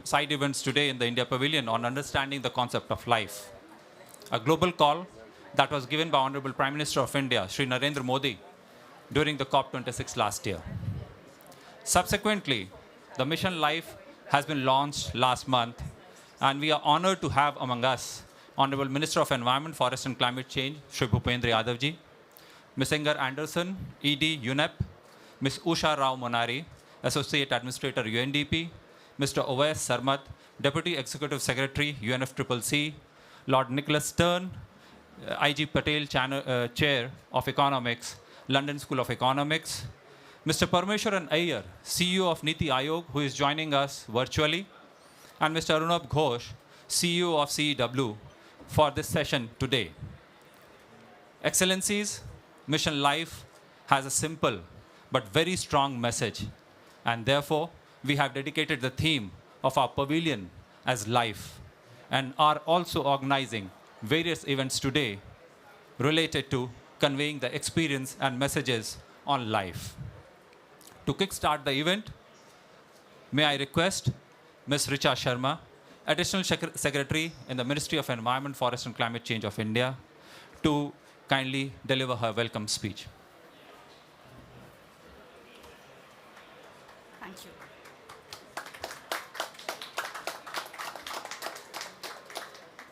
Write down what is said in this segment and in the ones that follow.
side events today in the India Pavilion on understanding the concept of life. A global call that was given by Honorable Prime Minister of India, Shri Narendra Modi, during the COP26 last year. Subsequently, the mission LiFE has been launched last month, and we are honored to have among us Honorable Minister of Environment, Forest and Climate Change, Shri Bhupendra Yadavji, Ms. Inger Anderson, ED, UNEP, Ms. Usha Rao Monari, Associate Administrator, UNDP, Mr. Oves Sarmat, Deputy Executive Secretary, UNFCCC, Lord Nicholas Stern, IG Patel, Chair of Economics, London School of Economics, Mr. Parmeshwaran Iyer, CEO of Niti Aayog, who is joining us virtually, and Mr. Arunabh Ghosh, CEO of CEW, for this session today. Excellencies, Mission LiFE has a simple but very strong message, and therefore we have dedicated the theme of our pavilion as life, and are also organizing various events today related to conveying the experience and messages on life. To kickstart the event, may I request Ms. Richa Sharma, Additional Secretary in the Ministry of Environment, Forest and Climate Change of India, to kindly deliver her welcome speech. Thank you.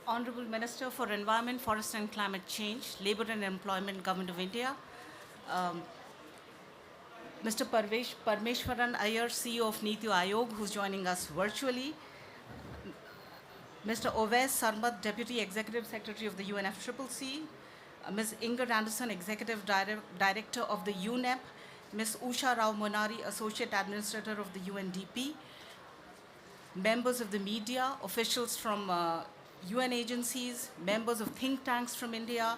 Honorable Minister for Environment, Forest and Climate Change, Labour and Employment, Government of India, Mr. Parmeshwaran Iyer, CEO of Niti Aayog, who's joining us virtually, Mr. Oves Sarmat, Deputy Executive Secretary of the UNFCCC, Ms. Inger Anderson, Executive Director of the UNEP, Ms. Usha Rao Monari, Associate Administrator of the UNDP, members of the media, officials from UN agencies, members of think tanks from India,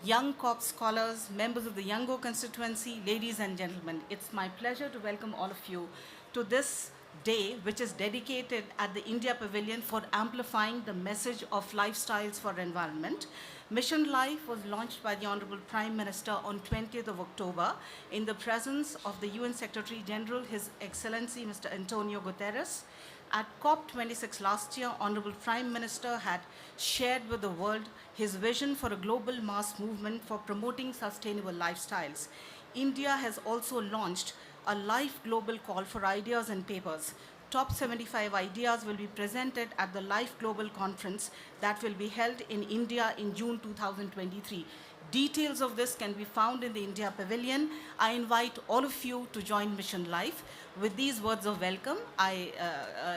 young COP scholars, members of the Yango constituency, ladies and gentlemen. It's my pleasure to welcome all of you to this day, which is dedicated at the India Pavilion for amplifying the message of lifestyles for environment. Mission LiFE was launched by the Honorable Prime Minister on 20th of October in the presence of the UN Secretary General, His Excellency Mr. Antonio Guterres. At COP26 last year, Honorable Prime Minister had shared with the world his vision for a global mass movement for promoting sustainable lifestyles. India has also launched a LiFE global call for ideas and papers. Top 75 ideas will be presented at the LiFE Global Conference that will be held in India in June 2023. Details of this can be found in the India Pavilion. I invite all of you to join Mission LiFE. With these words of welcome, I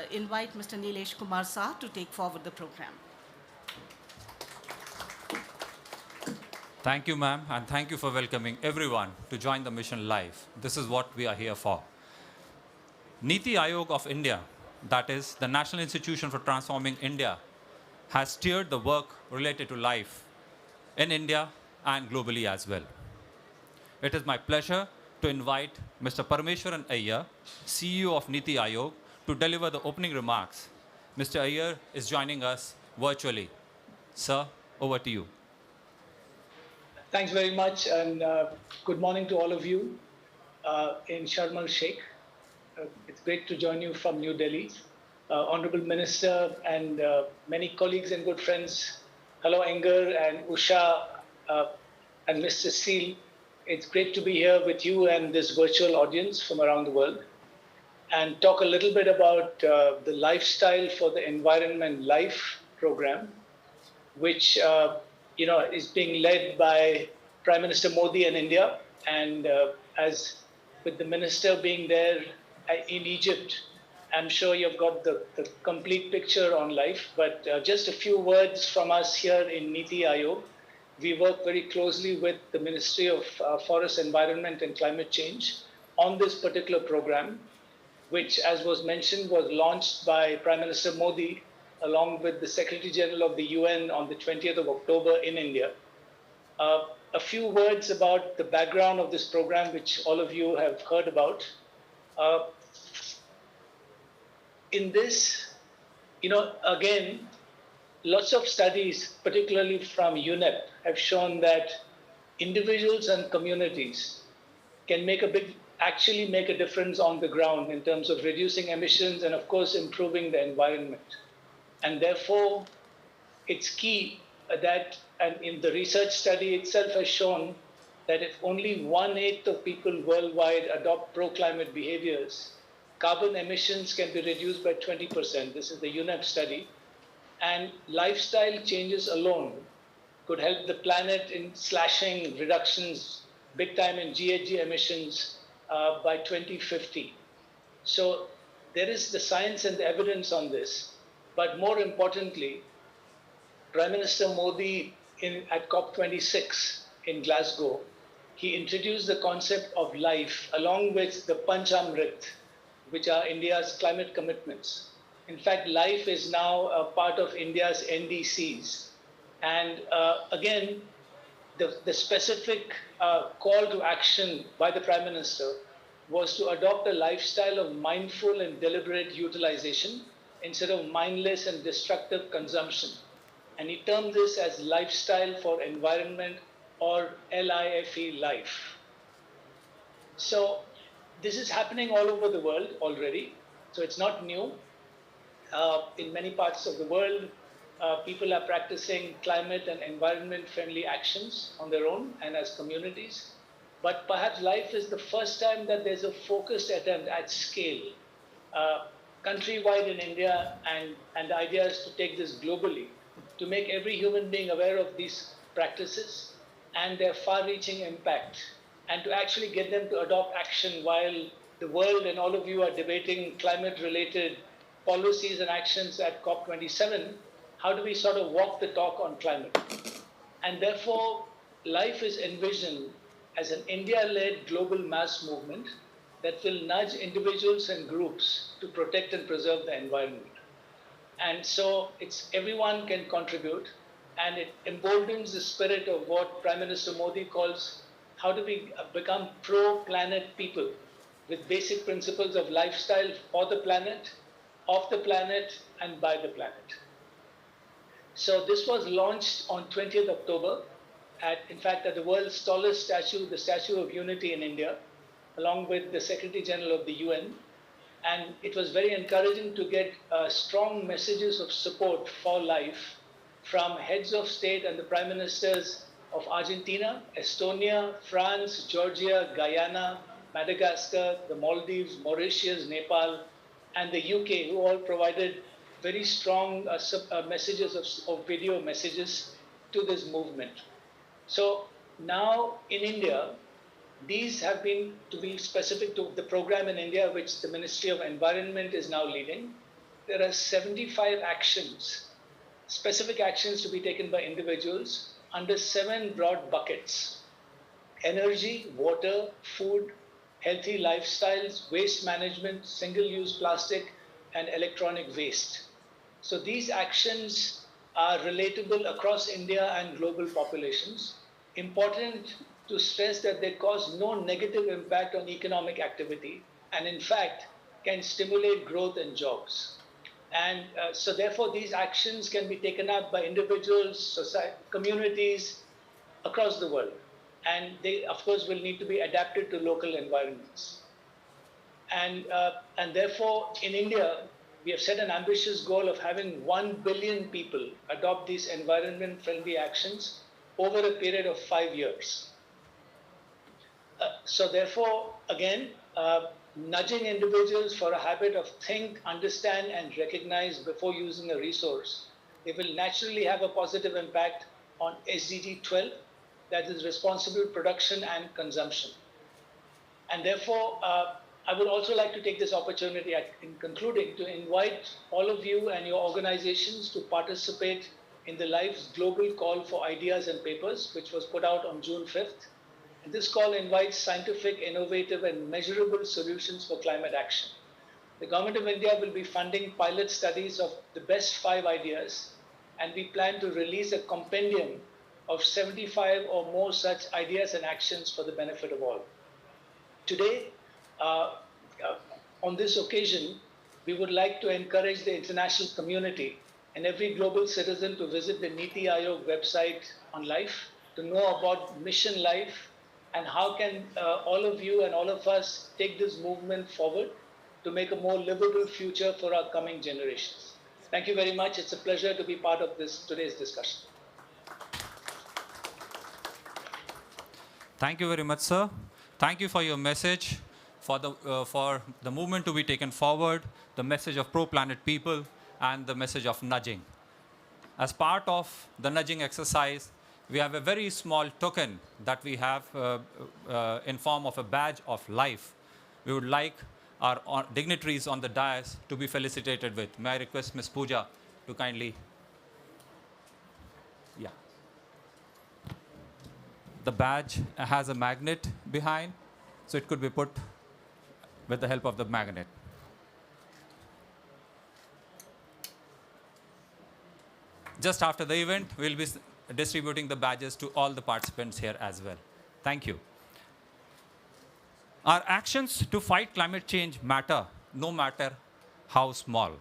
invite Mr. Nilesh Kumar Saha to take forward the program. Thank you, ma'am, and thank you for welcoming everyone to join the Mission LiFE. This is what we are here for. Niti Aayog of India, that is the National Institution for Transforming India, has steered the work related to life in India and globally as well. It is my pleasure to invite Mr. Parmeshwaran Iyer, CEO of Niti Aayog, to deliver the opening remarks. Mr. Iyer is joining us virtually. Sir, over to you. Thanks very much, and good morning to all of you in Sharm el-Sheikh. It's great to join you from New Delhi. Honorable Minister and many colleagues and good friends, hello Inger and Usha and Mr. Seal. It's great to be here with you and this virtual audience from around the world and talk a little bit about the Lifestyle for the Environment LiFE program, which is being led by Prime Minister Modi in India, and as with the minister being there in Egypt, I'm sure you've got the complete picture on life, but just a few words from us here in Niti Aayog. We work very closely with the Ministry of Forest, Environment and Climate Change on this particular program, which, as was mentioned, was launched by Prime Minister Modi along with the Secretary General of the UN on the 20th of October in India. A few words about the background of this program, which all of you have heard about. In this, again, lots of studies, particularly from UNEP, have shown that individuals and communities can make a big actually make a difference on the ground in terms of reducing emissions and, of course, improving the environment. And therefore, it's key that, and in the research study itself has shown that if only 1/8 of people worldwide adopt pro-climate behaviors, carbon emissions can be reduced by 20%. This is the UNEP study. And lifestyle changes alone could help the planet in slashing reductions big time in GHG emissions by 2050. So there is the science and the evidence on this. But more importantly, Prime Minister Modi at COP26 in Glasgow, he introduced the concept of LiFE along with the Panchamrit, which are India's climate commitments. In fact, LiFE is now a part of India's NDCs. And again, the specific call to action by the Prime Minister was to adopt a lifestyle of mindful and deliberate utilization instead of mindless and destructive consumption. And he termed this as lifestyle for environment, or LIFE, LiFE. So this is happening all over the world already. So it's not new. In many parts of the world, people are practicing climate and environment-friendly actions on their own and as communities. But perhaps LiFE is the first time that there's a focused attempt at scale, countrywide in India, and the idea is to take this globally, to make every human being aware of these practices and their far-reaching impact, and to actually get them to adopt action while the world and all of you are debating climate-related policies and actions at COP27. How do we sort of walk the talk on climate? And therefore, LiFE is envisioned as an India-led global mass movement that will nudge individuals and groups to protect and preserve the environment. And so everyone can contribute, and it emboldens the spirit of what Prime Minister Modi calls how do we become pro-planet people with basic principles of lifestyle for the planet, of the planet, and by the planet. So this was launched on 20th October, in fact, at the world's tallest statue, the Statue of Unity in India, along with the Secretary General of the UN. And it was very encouraging to get strong messages of support for LiFE from heads of state and the prime ministers of Argentina, Estonia, France, Georgia, Guyana, Madagascar, the Maldives, Mauritius, Nepal, and the UK, who all provided very strong messages of video messages to this movement. So now in India, these have been, to be specific to the program in India, which the Ministry of Environment is now leading, there are 75 actions, specific actions to be taken by individuals under 7 broad buckets: energy, water, food, healthy lifestyles, waste management, single-use plastic, and electronic waste. So these actions are relatable across India and global populations. Important to stress that they cause no negative impact on economic activity, and in fact can stimulate growth and jobs. And so therefore these actions can be taken up by individuals, society, communities across the world. And they, of course, will need to be adapted to local environments. And therefore, in India, we have set an ambitious goal of having 1 billion people adopt these environment-friendly actions over a period of 5 years. So therefore, again, nudging individuals for a habit of think, understand, and recognize before using a resource, it will naturally have a positive impact on SDG 12, that is responsible production and consumption. And therefore, I would also like to take this opportunity in concluding to invite all of you and your organizations to participate in the LiFE's global call for ideas and papers, which was put out on June 5th. And this call invites scientific, innovative, and measurable solutions for climate action. The Government of India will be funding pilot studies of the best 5 ideas, and we plan to release a compendium of 75 or more such ideas and actions for the benefit of all. Today, on this occasion, we would like to encourage the international community and every global citizen to visit the NITI Aayog website on LiFE to know about Mission LiFE and how can all of you and all of us take this movement forward to make a more livable future for our coming generations. Thank you very much. It's a pleasure to be part of today's discussion. Thank you very much, sir. Thank you for your message, for the movement to be taken forward, the message of pro-planet people, and the message of nudging. As part of the nudging exercise, we have a very small token that we have in form of a badge of LiFE. We would like our dignitaries on the dais to be felicitated with. May I request Ms. Pooja to kindly... Yeah. The badge has a magnet behind, so it could be put with the help of the magnet. Just after the event, we'll be distributing the badges to all the participants here as well. Thank you. Our actions to fight climate change matter, no matter how small.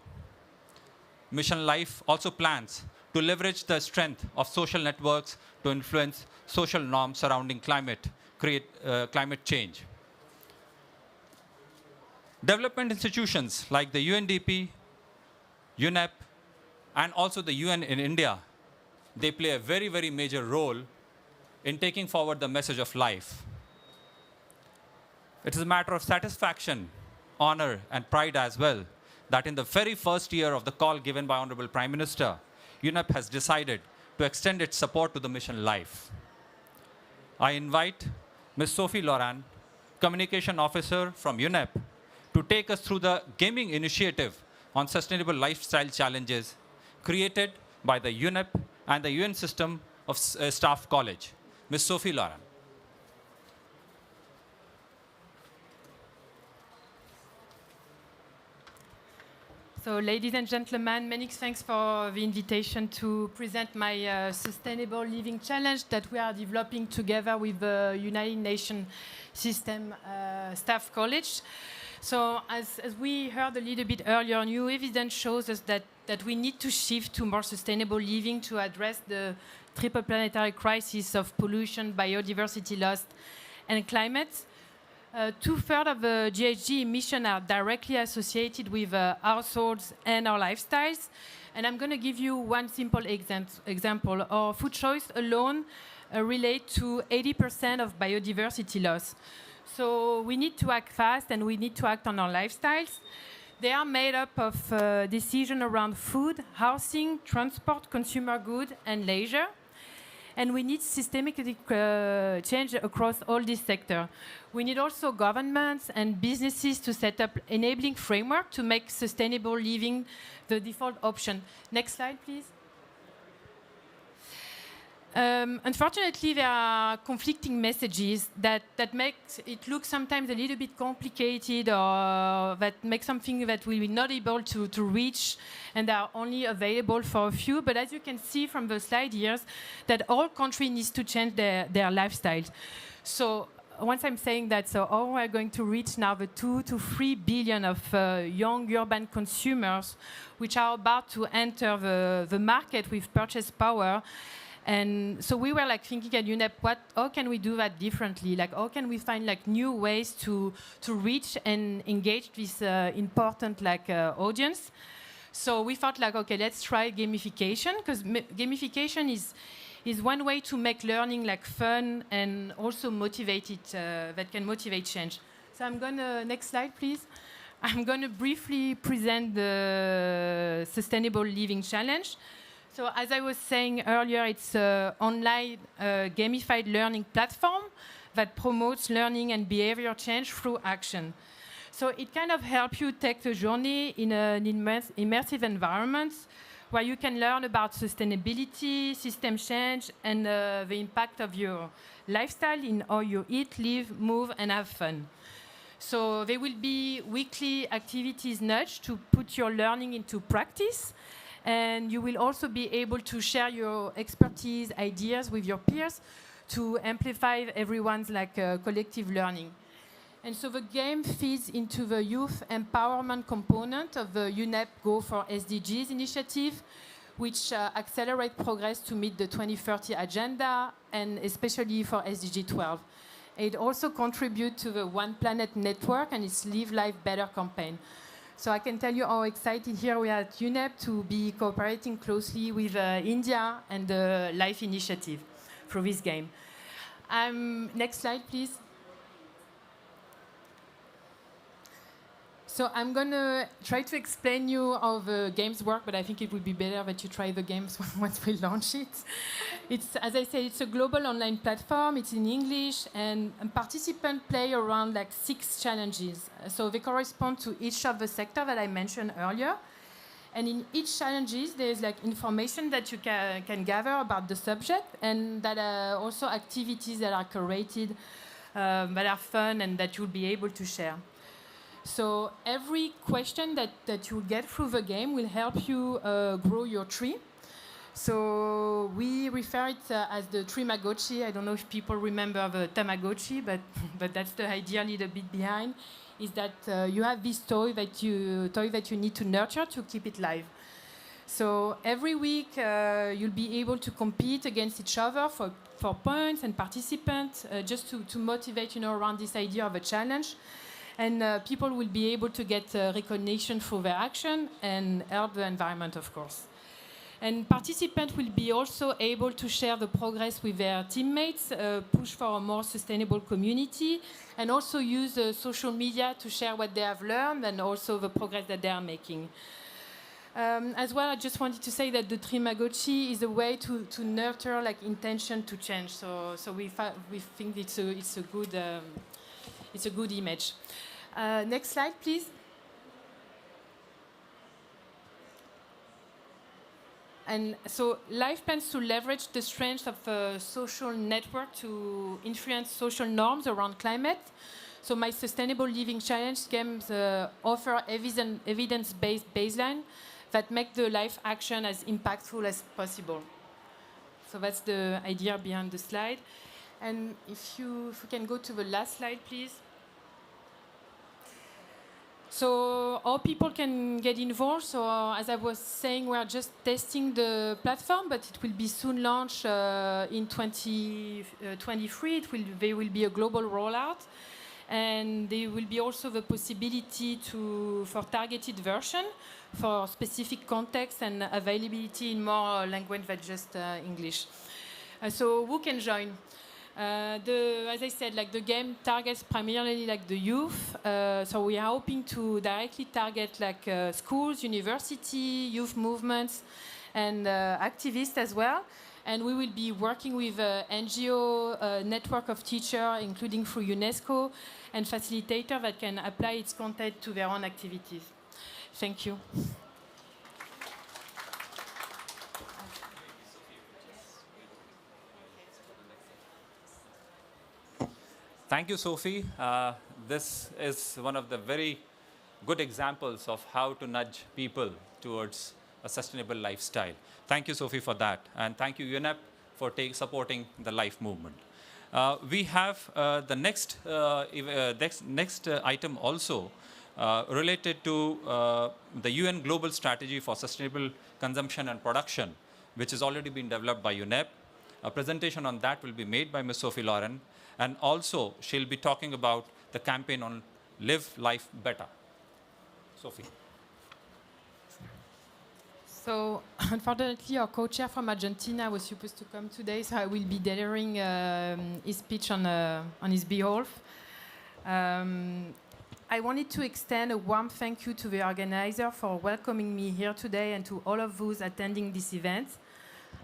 Mission LiFE also plans to leverage the strength of social networks to influence social norms surrounding climate change. Development institutions like the UNDP, UNEP, and also the UN in India, they play a very, very major role in taking forward the message of LiFE. It is a matter of satisfaction, honor, and pride as well that in the very first year of the call given by Honorable Prime Minister, UNEP has decided to extend its support to the mission LiFE. I invite Ms. Sophie Loran, Communication Officer from UNEP, to take us through the gaming initiative on sustainable lifestyle challenges created by the UNEP and the UN System of Staff College. Ms. Sophie Loran. So, ladies and gentlemen, many thanks for the invitation to present my Sustainable Living Challenge that we are developing together with the United Nations System Staff College. So, as we heard a little bit earlier, new evidence shows us that we need to shift to more sustainable living to address the triple planetary crisis of pollution, biodiversity loss, and climate. 2/3 of the GHG emissions are directly associated with households and our lifestyles. And I'm going to give you one simple example. Our food choice alone relate to 80% of biodiversity loss. So we need to act fast and we need to act on our lifestyles. They are made up of decisions around food, housing, transport, consumer goods, and leisure. And we need systemic change across all these sectors. We need also governments and businesses to set up enabling framework to make sustainable living the default option. Next slide, please. Unfortunately, there are conflicting messages that makes it look sometimes a little bit complicated, or that make something that we will not able to reach and are only available for a few. But as you can see from the slide here, that all countries need to change their lifestyles. So once I'm saying that, so how we're going to reach now the 2 to 3 billion of young urban consumers, which are about to enter the market with purchase power. And so we were like thinking at UNEP, how can we do that differently? Like, how can we find like new ways to reach and engage this important audience? So we thought like, okay, let's try gamification, because gamification is one way to make learning like fun and also motivated, that can motivate change. So I'm gonna, next slide, please. I'm gonna briefly present the Sustainable Living Challenge. So as I was saying earlier, it's an online gamified learning platform that promotes learning and behavior change through action. So it kind of helps you take the journey in an immersive environment where you can learn about sustainability, system change, and the impact of your lifestyle in how you eat, live, move, and have fun. So there will be weekly activities nudged to put your learning into practice. And you will also be able to share your expertise, ideas with your peers to amplify everyone's collective learning. And so the game feeds into the youth empowerment component of the UNEP Go for SDGs initiative, which accelerate progress to meet the 2030 agenda, and especially for SDG 12. it also contributes to the One Planet Network and its Live Life Better campaign. So I can tell you how excited here we are at UNEP to be cooperating closely with India and the LiFE initiative through this game. Next slide, please. So I'm going to try to explain you how the games work, but I think it would be better that you try the games once we launch it. It's, as I said, it's a global online platform. It's in English, and participants play around like 6 challenges. So they correspond to each of the sectors that I mentioned earlier. And in each challenges, there's like information that you can gather about the subject, and that are also activities that are curated, that are fun, and that you'll be able to share. So every question that you get through the game will help you grow your tree. So we refer it as the Tamagotchi. I don't know if people remember the Tamagotchi, but that's the idea a little bit behind, is that you have this toy that you need to nurture to keep it live. So every week you'll be able to compete against each other for points and participants, just to motivate around this idea of a challenge. And people will be able to get recognition for their action and help the environment, of course. And participants will be also able to share the progress with their teammates, push for a more sustainable community, and also use social media to share what they have learned and also the progress that they are making. As well, I just wanted to say that the Tamagotchi is a way to nurture like intention to change. So we think it's a good image. Next slide, please. And so LiFE plans to leverage the strength of a social network to influence social norms around climate. So my Sustainable Living Challenge games offer evidence-based baseline that make the LiFE action as impactful as possible. So that's the idea behind the slide. And if we can go to the last slide, please. So how people can get involved. So as I was saying, we are just testing the platform, but it will be soon launched in 2023. There will be a global rollout. And there will be also the possibility for targeted version for specific context and availability in more language than just English. So who can join? As I said, like the game targets primarily like the youth. So we are hoping to directly target like schools, university, youth movements, and activists as well. And we will be working with NGO network of teachers, including through UNESCO, and facilitator that can apply its content to their own activities. Thank you. Thank you, Sophie. This is one of the very good examples of how to nudge people towards a sustainable lifestyle. Thank you, Sophie, for that. And thank you, UNEP, for supporting the LiFE movement. We have the next item also related to the UN Global Strategy for Sustainable Consumption and Production, which has already been developed by UNEP. A presentation on that will be made by Ms. Sophie Lauren. And also, she'll be talking about the campaign on Live Life Better. Sophie. So, unfortunately, our co-chair from Argentina was supposed to come today, so I will be delivering his speech on his behalf. I wanted to extend a warm thank you to the organizer for welcoming me here today and to all of those attending this event.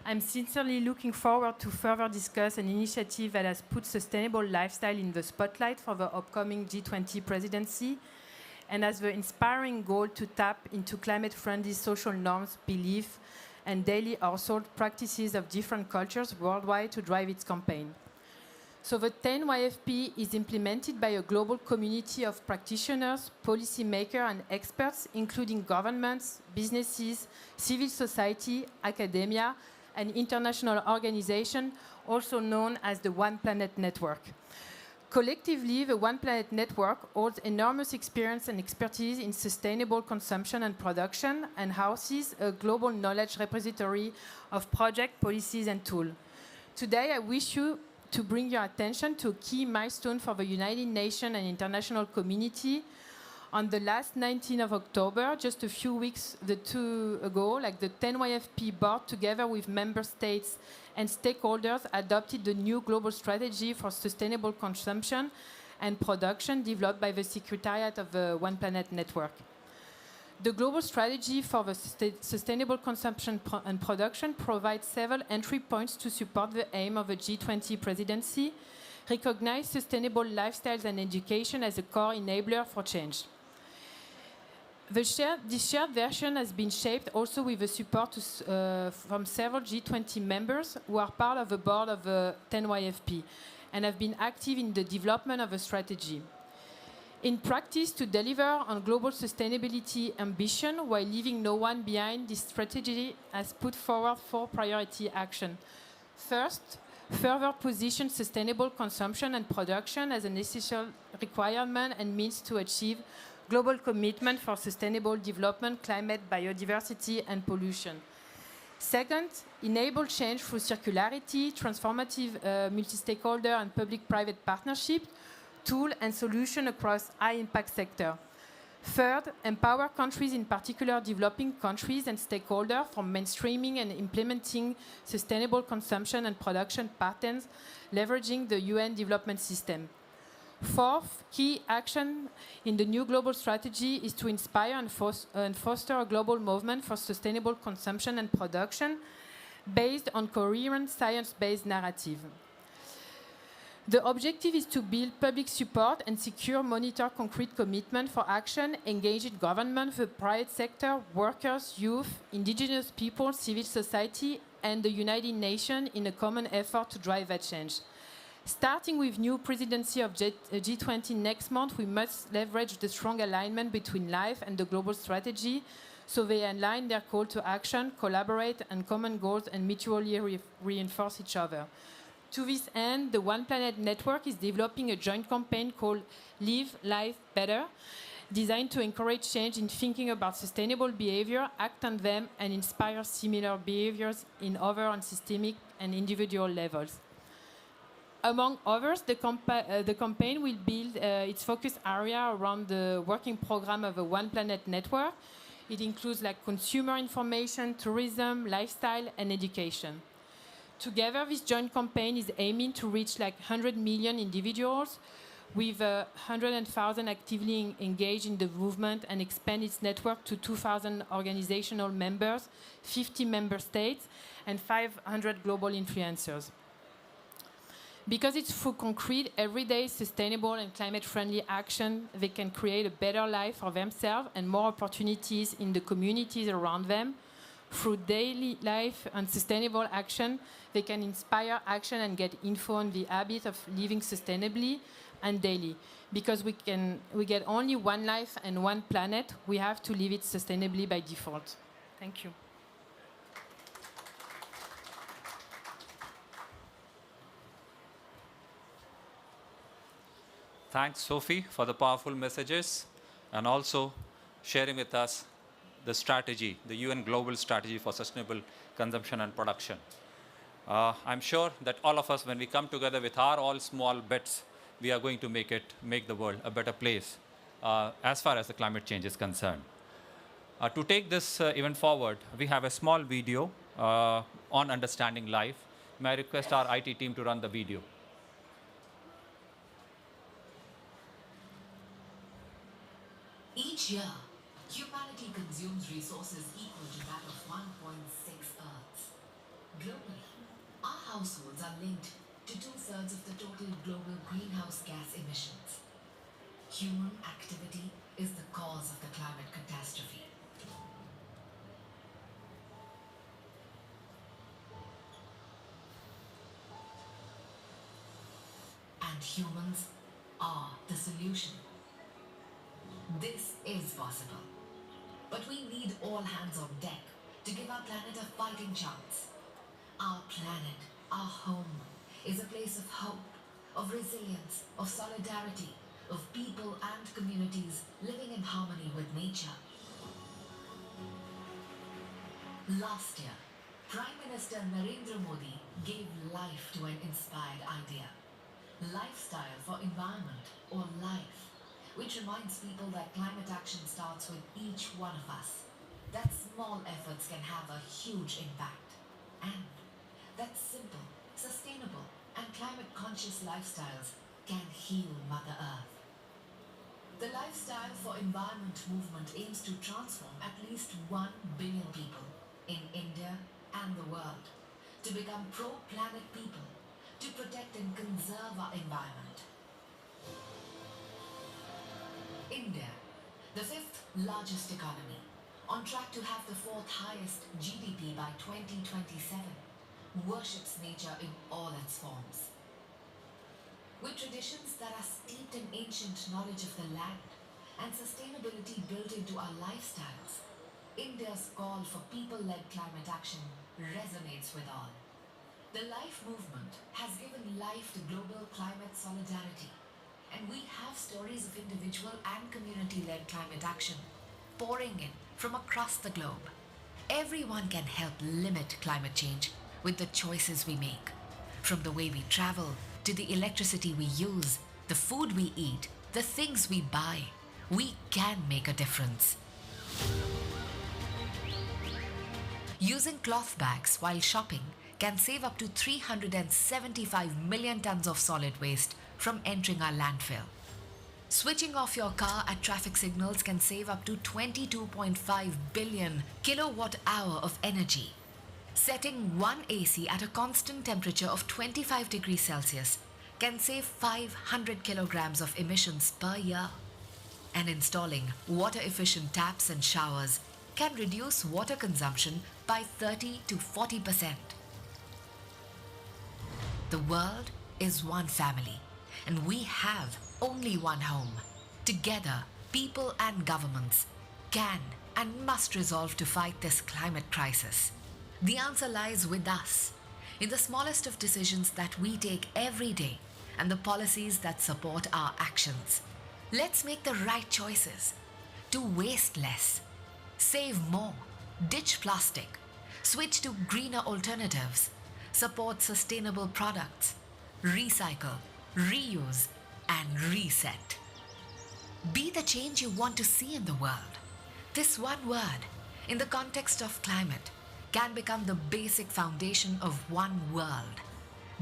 I'm sincerely looking forward to further discuss an initiative that has put sustainable lifestyle in the spotlight for the upcoming G20 presidency and has the inspiring goal to tap into climate-friendly social norms, beliefs, and daily household practices of different cultures worldwide to drive its campaign. So the 10 YFP is implemented by a global community of practitioners, policymakers, and experts, including governments, businesses, civil society, academia, and international organization, also known as the One Planet Network. Collectively, the One Planet Network holds enormous experience and expertise in sustainable consumption and production and houses a global knowledge repository of projects, policies, and tools. Today, I wish you to bring your attention to a key milestone for the United Nations and international community. On the last 19th of October, just a few weeks ago, like the 10YFP board, together with member states and stakeholders, adopted the new global strategy for sustainable consumption and production developed by the Secretariat of the One Planet Network. The global strategy for the sustainable consumption and production provides several entry points to support the aim of the G20 presidency, recognize sustainable lifestyles and education as a core enabler for change. This shared version has been shaped also with the support from several G20 members who are part of the board of the 10YFP and have been active in the development of a strategy. In practice, to deliver on global sustainability ambition while leaving no one behind, this strategy has put forward 4 priority actions. First, further position sustainable consumption and production as an essential requirement and means to achieve global commitment for sustainable development, climate, biodiversity, and pollution. Second, enable change through circularity, transformative multi-stakeholder and public-private partnership, tool and solution across high-impact sector. Third, empower countries, in particular developing countries and stakeholders, for mainstreaming and implementing sustainable consumption and production patterns, leveraging the UN Development System. Fourth, key action in the new global strategy is to inspire and foster a global movement for sustainable consumption and production based on coherent science-based narrative. The objective is to build public support and secure, monitor concrete commitment for action, engage in government, the private sector, workers, youth, indigenous people, civil society, and the United Nations in a common effort to drive that change. Starting with new presidency of G20 next month, we must leverage the strong alignment between LiFE and the global strategy so they align their call to action, collaborate on common goals, and mutually reinforce each other. To this end, the One Planet Network is developing a joint campaign called Live Life Better, designed to encourage change in thinking about sustainable behavior, act on them, and inspire similar behaviors in other on systemic and individual levels. Among others, the campaign will build its focus area around the working program of the One Planet Network. It includes like consumer information, tourism, lifestyle, and education. Together, this joint campaign is aiming to reach like 100 million individuals with 100,000 actively engaged in the movement and expand its network to 2,000 organizational members, 50 member states, and 500 global influencers. Because it's through concrete, everyday, sustainable, and climate-friendly action, they can create a better life for themselves and more opportunities in the communities around them. Through daily life and sustainable action, they can inspire action and get info on the habit of living sustainably and daily. Because we get only one life and one planet, we have to live it sustainably by default. Thank you. Thanks, Sophie, for the powerful messages and also sharing with us the strategy, the UN Global Strategy for Sustainable Consumption and Production. I'm sure that all of us, when we come together with our all small bits, we are going to make the world a better place as far as the climate change is concerned. To take this event forward, we have a small video on understanding life. May I request our IT team to run the video? Each year, humanity consumes resources equal to that of 1.6 Earths. Globally, our households are linked to 2/3 of the total global greenhouse gas emissions. Human activity is the cause of the climate catastrophe. And humans are the solution. This is possible. But we need all hands on deck to give our planet a fighting chance. Our planet, our home, is a place of hope, of resilience, of solidarity, of people and communities living in harmony with nature. Last year, Prime Minister Narendra Modi gave life to an inspired idea. Lifestyle for Environment, or LiFE, which reminds people that climate action starts with each one of us. That small efforts can have a huge impact. And that simple, sustainable, and climate-conscious lifestyles can heal Mother Earth. The Lifestyle for Environment movement aims to transform at least 1 billion people in India and the world to become pro-planet people, to protect and conserve our environment. India, the fifth largest economy, on track to have the fourth highest GDP by 2027, worships nature in all its forms. With traditions that are steeped in ancient knowledge of the land and sustainability built into our lifestyles, India's call for people-led climate action resonates with all. The LiFE movement has given life to global climate solidarity, and we have stories of individual and community-led climate action pouring in from across the globe. Everyone can help limit climate change with the choices we make. From the way we travel, to the electricity we use, the food we eat, the things we buy, we can make a difference. Using cloth bags while shopping can save up to 375 million tons of solid waste from entering our landfill. Switching off your car at traffic signals can save up to 22.5 billion kilowatt-hour of energy. Setting one AC at a constant temperature of 25 degrees Celsius can save 500 kilograms of emissions per year. And installing water-efficient taps and showers can reduce water consumption by 30 to 40%. The world is one family, and we have only one home. Together, people and governments can and must resolve to fight this climate crisis. The answer lies with us, in the smallest of decisions that we take every day and the policies that support our actions. Let's make the right choices to waste less, save more, ditch plastic, switch to greener alternatives, support sustainable products, recycle, reuse, and reset. Be the change you want to see in the world. This one word, in the context of climate, can become the basic foundation of one world.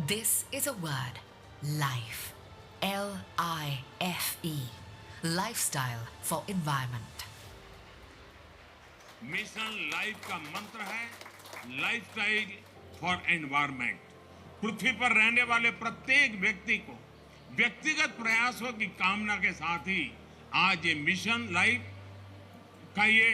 This is a word, LiFE. L-I-F-E. Lifestyle for Environment. Mission life का मंत्र है lifestyle for environment. पृथ्वी पर रहने वाले प्रत्येक व्यक्ति को व्यक्तिगत प्रयासों की कामना के साथ ही आज ये मिशन लाइफ का ये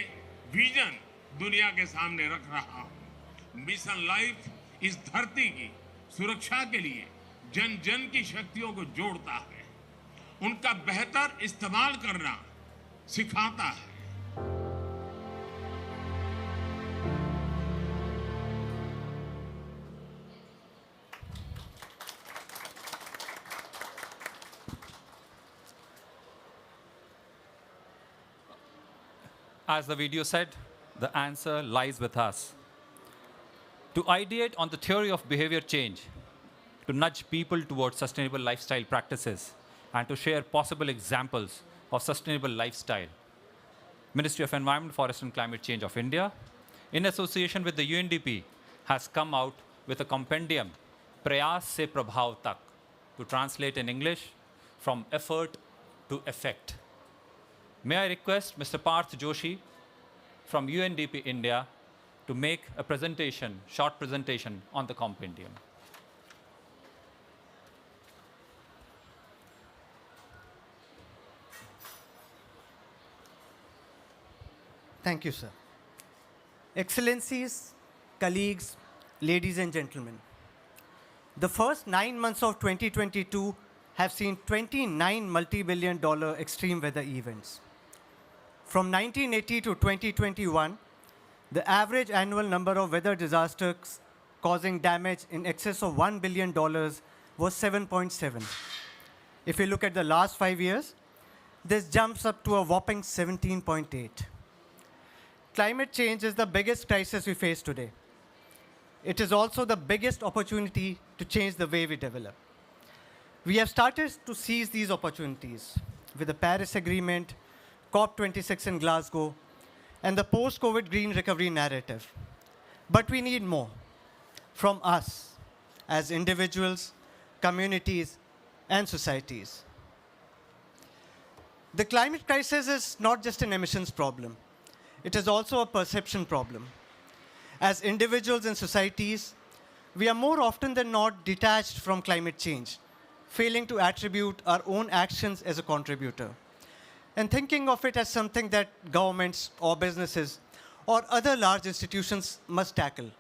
विजन दुनिया के सामने रख रहा हूं। मिशन लाइफ इस धरती की सुरक्षा के लिए जन जन की शक्तियों को जोड़ता है, उनका बेहतर इस्तेमाल करना सिखाता है। As the video said, the answer lies with us. To ideate on the theory of behavior change, to nudge people towards sustainable lifestyle practices, and to share possible examples of sustainable lifestyle, Ministry of Environment, Forest and Climate Change of India, in association with the UNDP, has come out with a compendium, Prayas se Prabhav Tak, to translate in English, from effort to effect. May I request Mr. Parth Joshi from UNDP India to make a presentation, short presentation on the compendium. Thank you, sir. Excellencies, colleagues, ladies and gentlemen, the first 9 months of 2022 have seen 29 multi-billion-dollar extreme weather events. From 1980 to 2021, the average annual number of weather disasters causing damage in excess of $1 billion was 7.7. If you look at the last 5 years, this jumps up to a whopping 17.8. Climate change is the biggest crisis we face today. it is also the biggest opportunity to change the way we develop. We have started to seize these opportunities with the Paris Agreement, COP26 in Glasgow, and the post-COVID green recovery narrative. But we need more from us as individuals, communities, and societies. The climate crisis is not just an emissions problem. It is also a perception problem. As individuals and societies, we are more often than not detached from climate change, failing to attribute our own actions as a contributor, and thinking of it as something that governments or businesses or other large institutions must tackle.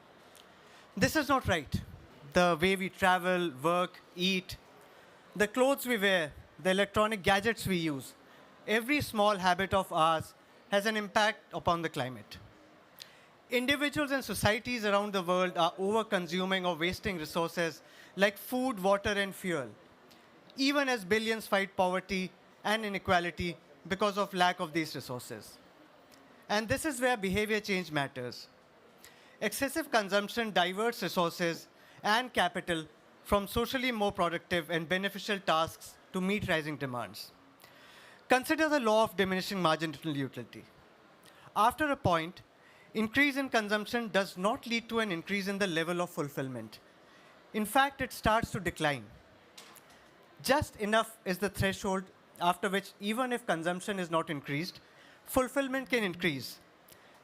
This is not right. The way we travel, work, eat, the clothes we wear, the electronic gadgets we use, every small habit of ours has an impact upon the climate. Individuals and societies around the world are over-consuming or wasting resources like food, water, and fuel, even as billions fight poverty and inequality because of lack of these resources. And this is where behavior change matters. Excessive consumption diverts resources and capital from socially more productive and beneficial tasks to meet rising demands. Consider the law of diminishing marginal utility. After a point, increase in consumption does not lead to an increase in the level of fulfillment. In fact, it starts to decline. Just enough is the threshold after which, even if consumption is not increased, fulfillment can increase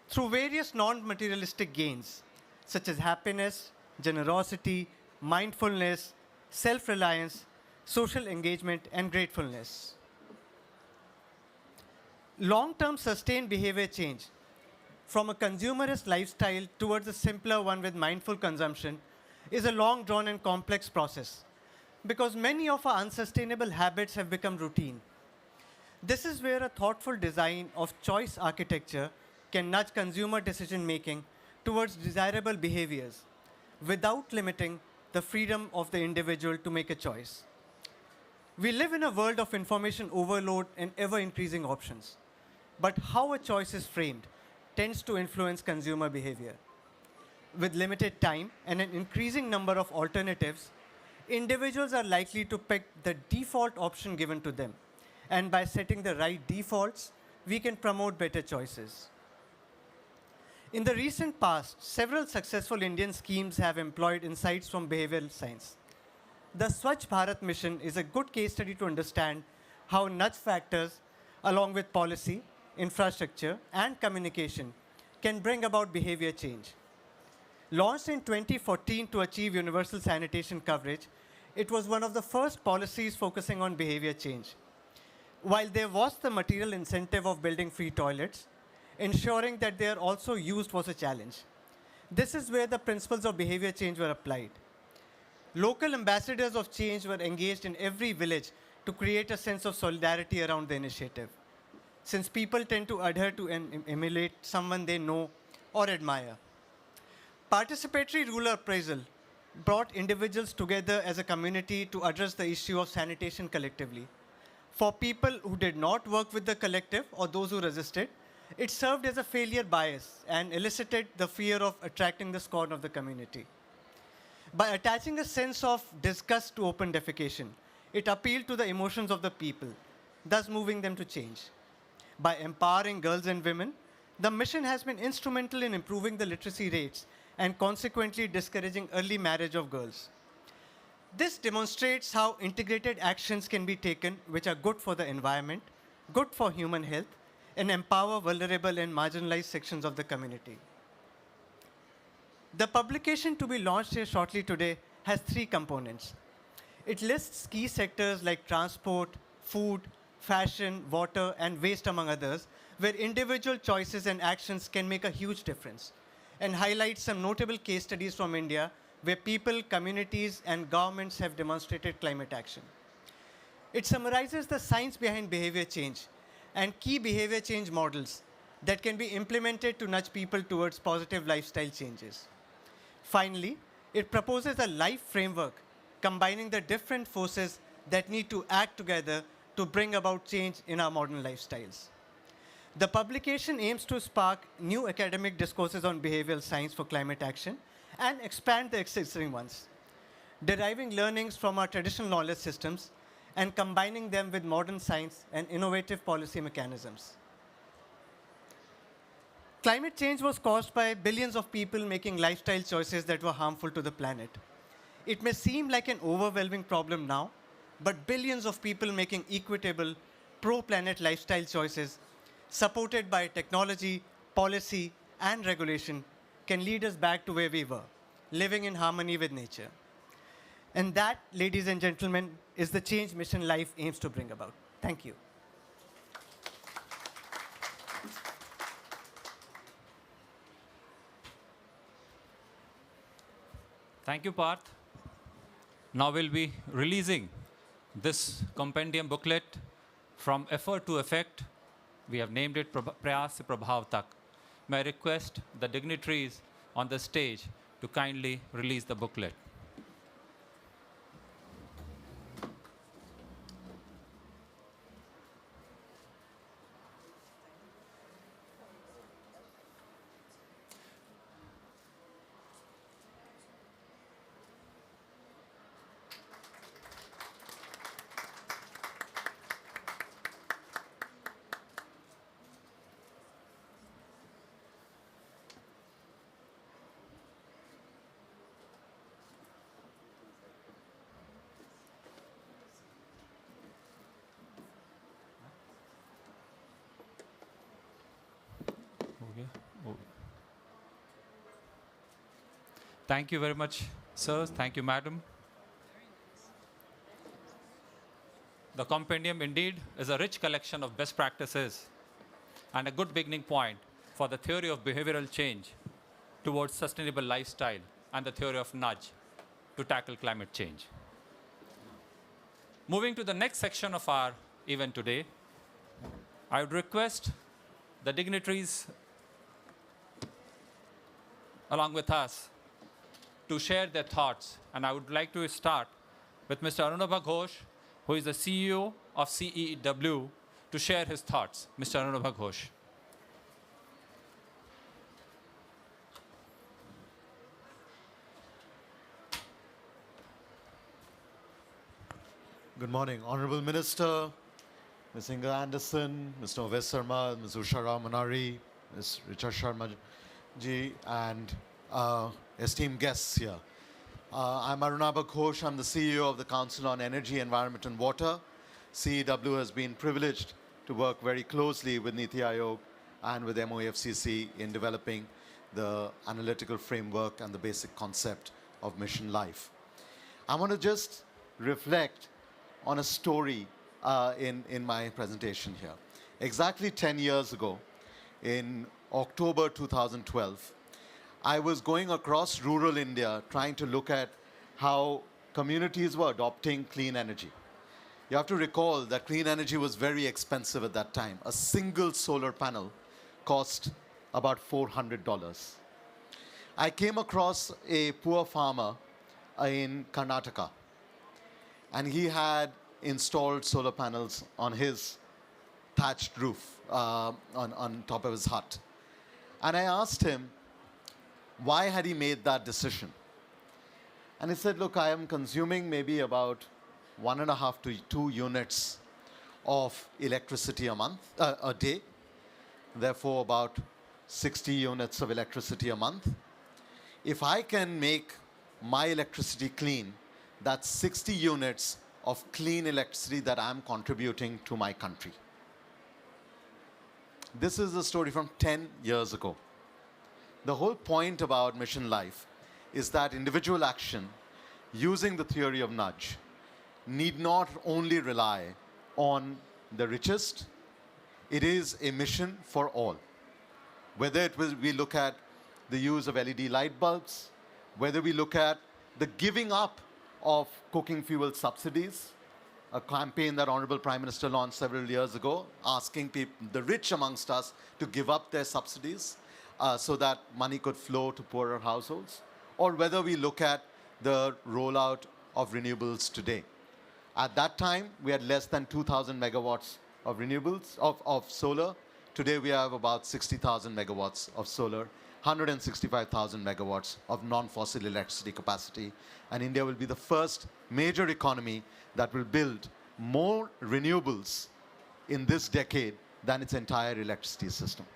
through various non-materialistic gains, such as happiness, generosity, mindfulness, self-reliance, social engagement, and gratefulness. Long-term sustained behavior change from a consumerist lifestyle towards a simpler one with mindful consumption is a long drawn and complex process because many of our unsustainable habits have become routine. This is where a thoughtful design of choice architecture can nudge consumer decision making towards desirable behaviors without limiting the freedom of the individual to make a choice. We live in a world of information overload and ever increasing options. But how a choice is framed tends to influence consumer behavior. With limited time and an increasing number of alternatives, individuals are likely to pick the default option given to them. And by setting the right defaults, we can promote better choices. In the recent past, several successful Indian schemes have employed insights from behavioral science. The Swachh Bharat mission is a good case study to understand how nudge factors, along with policy, infrastructure, and communication, can bring about behavior change. Launched in 2014 to achieve universal sanitation coverage, it was one of the first policies focusing on behavior change. While there was the material incentive of building free toilets, ensuring that they are also used was a challenge. This is where the principles of behavior change were applied. Local ambassadors of change were engaged in every village to create a sense of solidarity around the initiative, since people tend to adhere to and emulate someone they know or admire. Participatory rural appraisal brought individuals together as a community to address the issue of sanitation collectively. For people who did not work with the collective or those who resisted, it served as a failure bias and elicited the fear of attracting the scorn of the community. By attaching a sense of disgust to open defecation, it appealed to the emotions of the people, thus moving them to change. By empowering girls and women, the mission has been instrumental in improving the literacy rates and consequently discouraging early marriage of girls. This demonstrates how integrated actions can be taken which are good for the environment, good for human health, and empower vulnerable and marginalized sections of the community. The publication to be launched here shortly today has 3 components. It lists key sectors like transport, food, fashion, water, and waste, among others, where individual choices and actions can make a huge difference, and highlights some notable case studies from India where people, communities, and governments have demonstrated climate action. It summarizes the science behind behavior change and key behavior change models that can be implemented to nudge people towards positive lifestyle changes. Finally, it proposes a LiFE framework combining the different forces that need to act together to bring about change in our modern lifestyles. The publication aims to spark new academic discourses on behavioral science for climate action and expand the existing ones, deriving learnings from our traditional knowledge systems and combining them with modern science and innovative policy mechanisms. Climate change was caused by billions of people making lifestyle choices that were harmful to the planet. It may seem like an overwhelming problem now, but billions of people making equitable, pro-planet lifestyle choices, supported by technology, policy, and regulation, can lead us back to where we were, living in harmony with nature. And that, ladies and gentlemen, is the change Mission LiFE aims to bring about. Thank you. Thank you, Parth. Now we'll be releasing this compendium booklet, From Effort to Effect. We have named it Prayas se Prabhav Tak. May I request the dignitaries on the stage to kindly release the booklet. Okay. Oh. Thank you very much, sirs. Thank you, madam. The compendium indeed is a rich collection of best practices and a good beginning point for the theory of behavioral change towards sustainable lifestyle and the theory of nudge to tackle climate change. Moving to the next section of our event today, I would request the dignitaries along with us to share their thoughts. And I would like to start with Mr. Arunabha Ghosh, who is the CEO of CEW, to share his thoughts. Mr. Arunabha Ghosh. Good morning, Honorable Minister, Ms. Inga Anderson, Mr. Oves Sarma, Ms. Usha Rao Manari, Ms. Richa Sharma ji, and esteemed guests here. I'm Arunabha Ghosh. I'm the CEO of the Council on Energy, Environment and Water. CEW has been privileged to work very closely with Niti Aayog and with MOFCC in developing the analytical framework and the basic concept of Mission LiFE. I want to just reflect on a story in my presentation here. Exactly 10 years ago, in October 2012, I was going across rural India trying to look at how communities were adopting clean energy. You have to recall that clean energy was very expensive at that time. A single solar panel cost about $400. I came across a poor farmer in Karnataka, and he had installed solar panels on his thatched roof on top of his hut. And I asked him, why had he made that decision? And he said, look, I am consuming maybe about 1.5 to 2 units of electricity a day. Therefore, about 60 units of electricity a month. If I can make my electricity clean, that's 60 units of clean electricity that I'm contributing to my country. This is a story from 10 years ago. The whole point about Mission LiFE is that individual action using the theory of nudge need not only rely on the richest, it is a mission for all. Whether we look at the use of LED light bulbs, whether we look at the giving up of cooking fuel subsidies, a campaign that Honorable Prime Minister launched several years ago, asking people, the rich amongst us, to give up their subsidies so that money could flow to poorer households, or whether we look at the rollout of renewables today. At that time, we had less than 2,000 megawatts of renewables, of solar. Today, we have about 60,000 megawatts of solar, 165,000 megawatts of non-fossil electricity capacity. And India will be the first major economy that will build more renewables in this decade than its entire electricity system.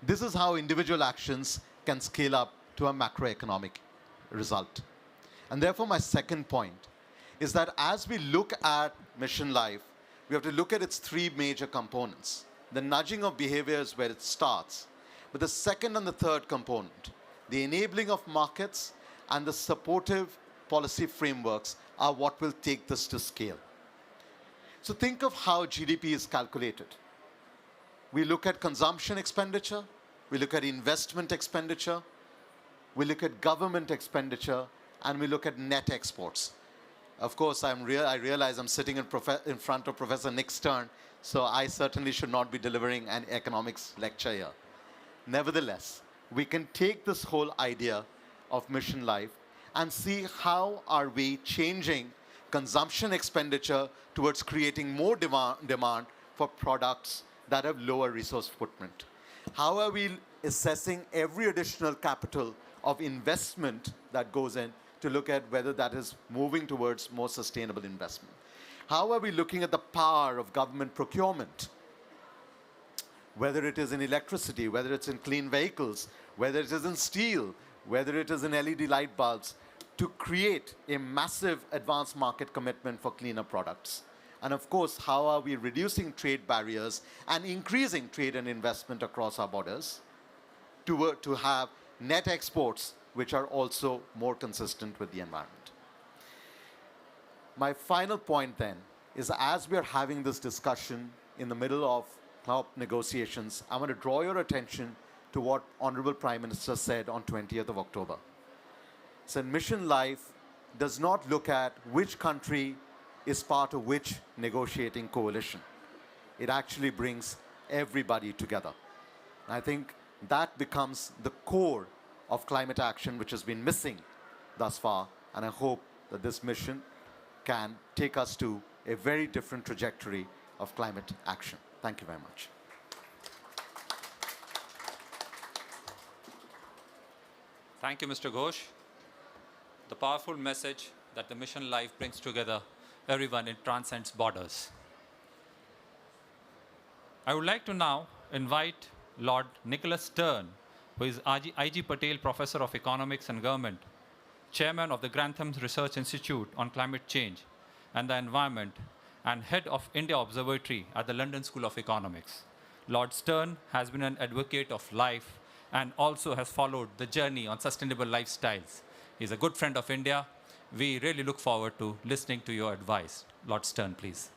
This is how individual actions can scale up to a macroeconomic result. And therefore, my second point is that as we look at Mission Life, we have to look at its three major components. The nudging of behavior is where it starts. But the second and the third component, the enabling of markets and the supportive policy frameworks, are what will take this to scale. So think of how GDP is calculated. We look at consumption expenditure, we look at investment expenditure, we look at government expenditure, and we look at net exports. Of course, I realize I'm sitting in front of Professor Nick Stern, so I certainly should not be delivering an economics lecture here. Nevertheless, we can take this whole idea of Mission Life and see how are we changing consumption expenditure towards creating more demand for products that have lower resource footprint. How are we assessing every additional capital of investment that goes in to look at whether that is moving towards more sustainable investment? How are we looking at the power of government procurement? Whether it is in electricity, whether it's in clean vehicles, whether it is in steel, whether it is in LED light bulbs, to create a massive advanced market commitment for cleaner products. And of course, how are we reducing trade barriers and increasing trade and investment across our borders to have net exports which are also more consistent with the environment. My final point then is, as we are having this discussion in the middle of COP negotiations, I want to draw your attention to what Honorable Prime Minister said on 20th of October. He said Mission Life does not look at which country is part of which negotiating coalition. It actually brings everybody together. And I think that becomes the core of climate action, which has been missing thus far. And I hope that this mission can take us to a very different trajectory of climate action. Thank you very much. Thank you, Mr. Ghosh. The powerful message that the Mission Life brings together everyone, it transcends borders. I would like to now invite Lord Nicholas Stern, who is I.G. Patel Professor of Economics and Government, Chairman of the Grantham Research Institute on Climate Change and the Environment, and Head of India Observatory at the London School of Economics. Lord Stern has been an advocate of life and also has followed the journey on sustainable lifestyles. He's a good friend of India. We really look forward to listening to your advice. Lord Stern, please.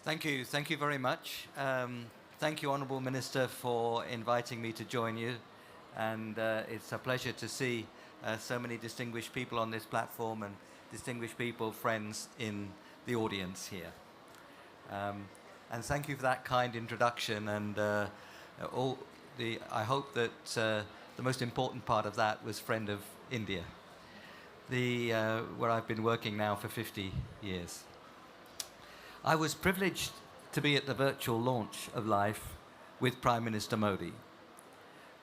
Thank you very much. Thank you, Honourable Minister, for inviting me to join you. And it's a pleasure to see so many distinguished people on this platform and distinguished people, friends in the audience here. And thank you for that kind introduction. And I hope that the most important part of that was Friend of India, where I've been working now for 50 years. I was privileged to be at the virtual launch of LiFE with Prime Minister Modi,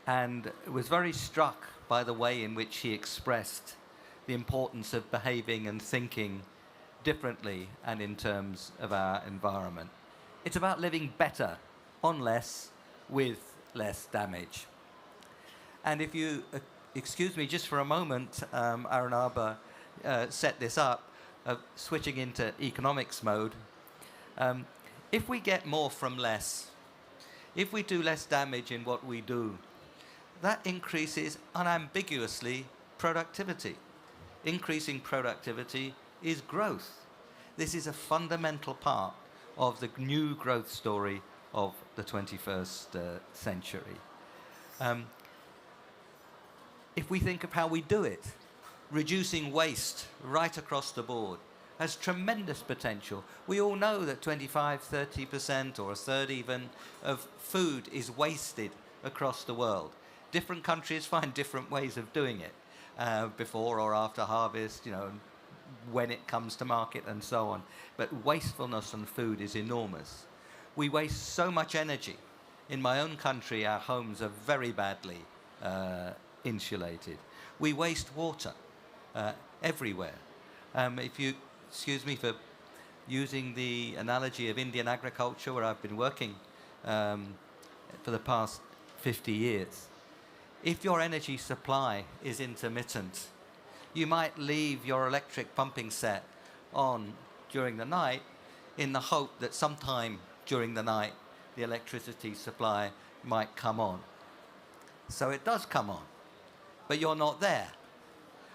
and was very struck by the way in which he expressed the importance of behaving and thinking differently and in terms of our environment. It's about living better on less with less damage. And if you excuse me just for a moment, Arunabha set this up, switching into economics mode. If we get more from less, if we do less damage in what we do, that increases unambiguously productivity. Increasing productivity is growth. This is a fundamental part of the new growth story of the 21st century. If we think of how we do it, reducing waste right across the board has tremendous potential. We all know that 25, 30%, or a third even, of food is wasted across the world. different countries find different ways of doing it, before or after harvest, when it comes to market and so on. But wastefulness on food is enormous. We waste so much energy. In my own country, our homes are very badly insulated. We waste water everywhere. If you excuse me for using the analogy of Indian agriculture, where I've been working for the past 50 years, if your energy supply is intermittent, you might leave your electric pumping set on during the night in the hope that sometime during the night the electricity supply might come on. So it does come on, but you're not there.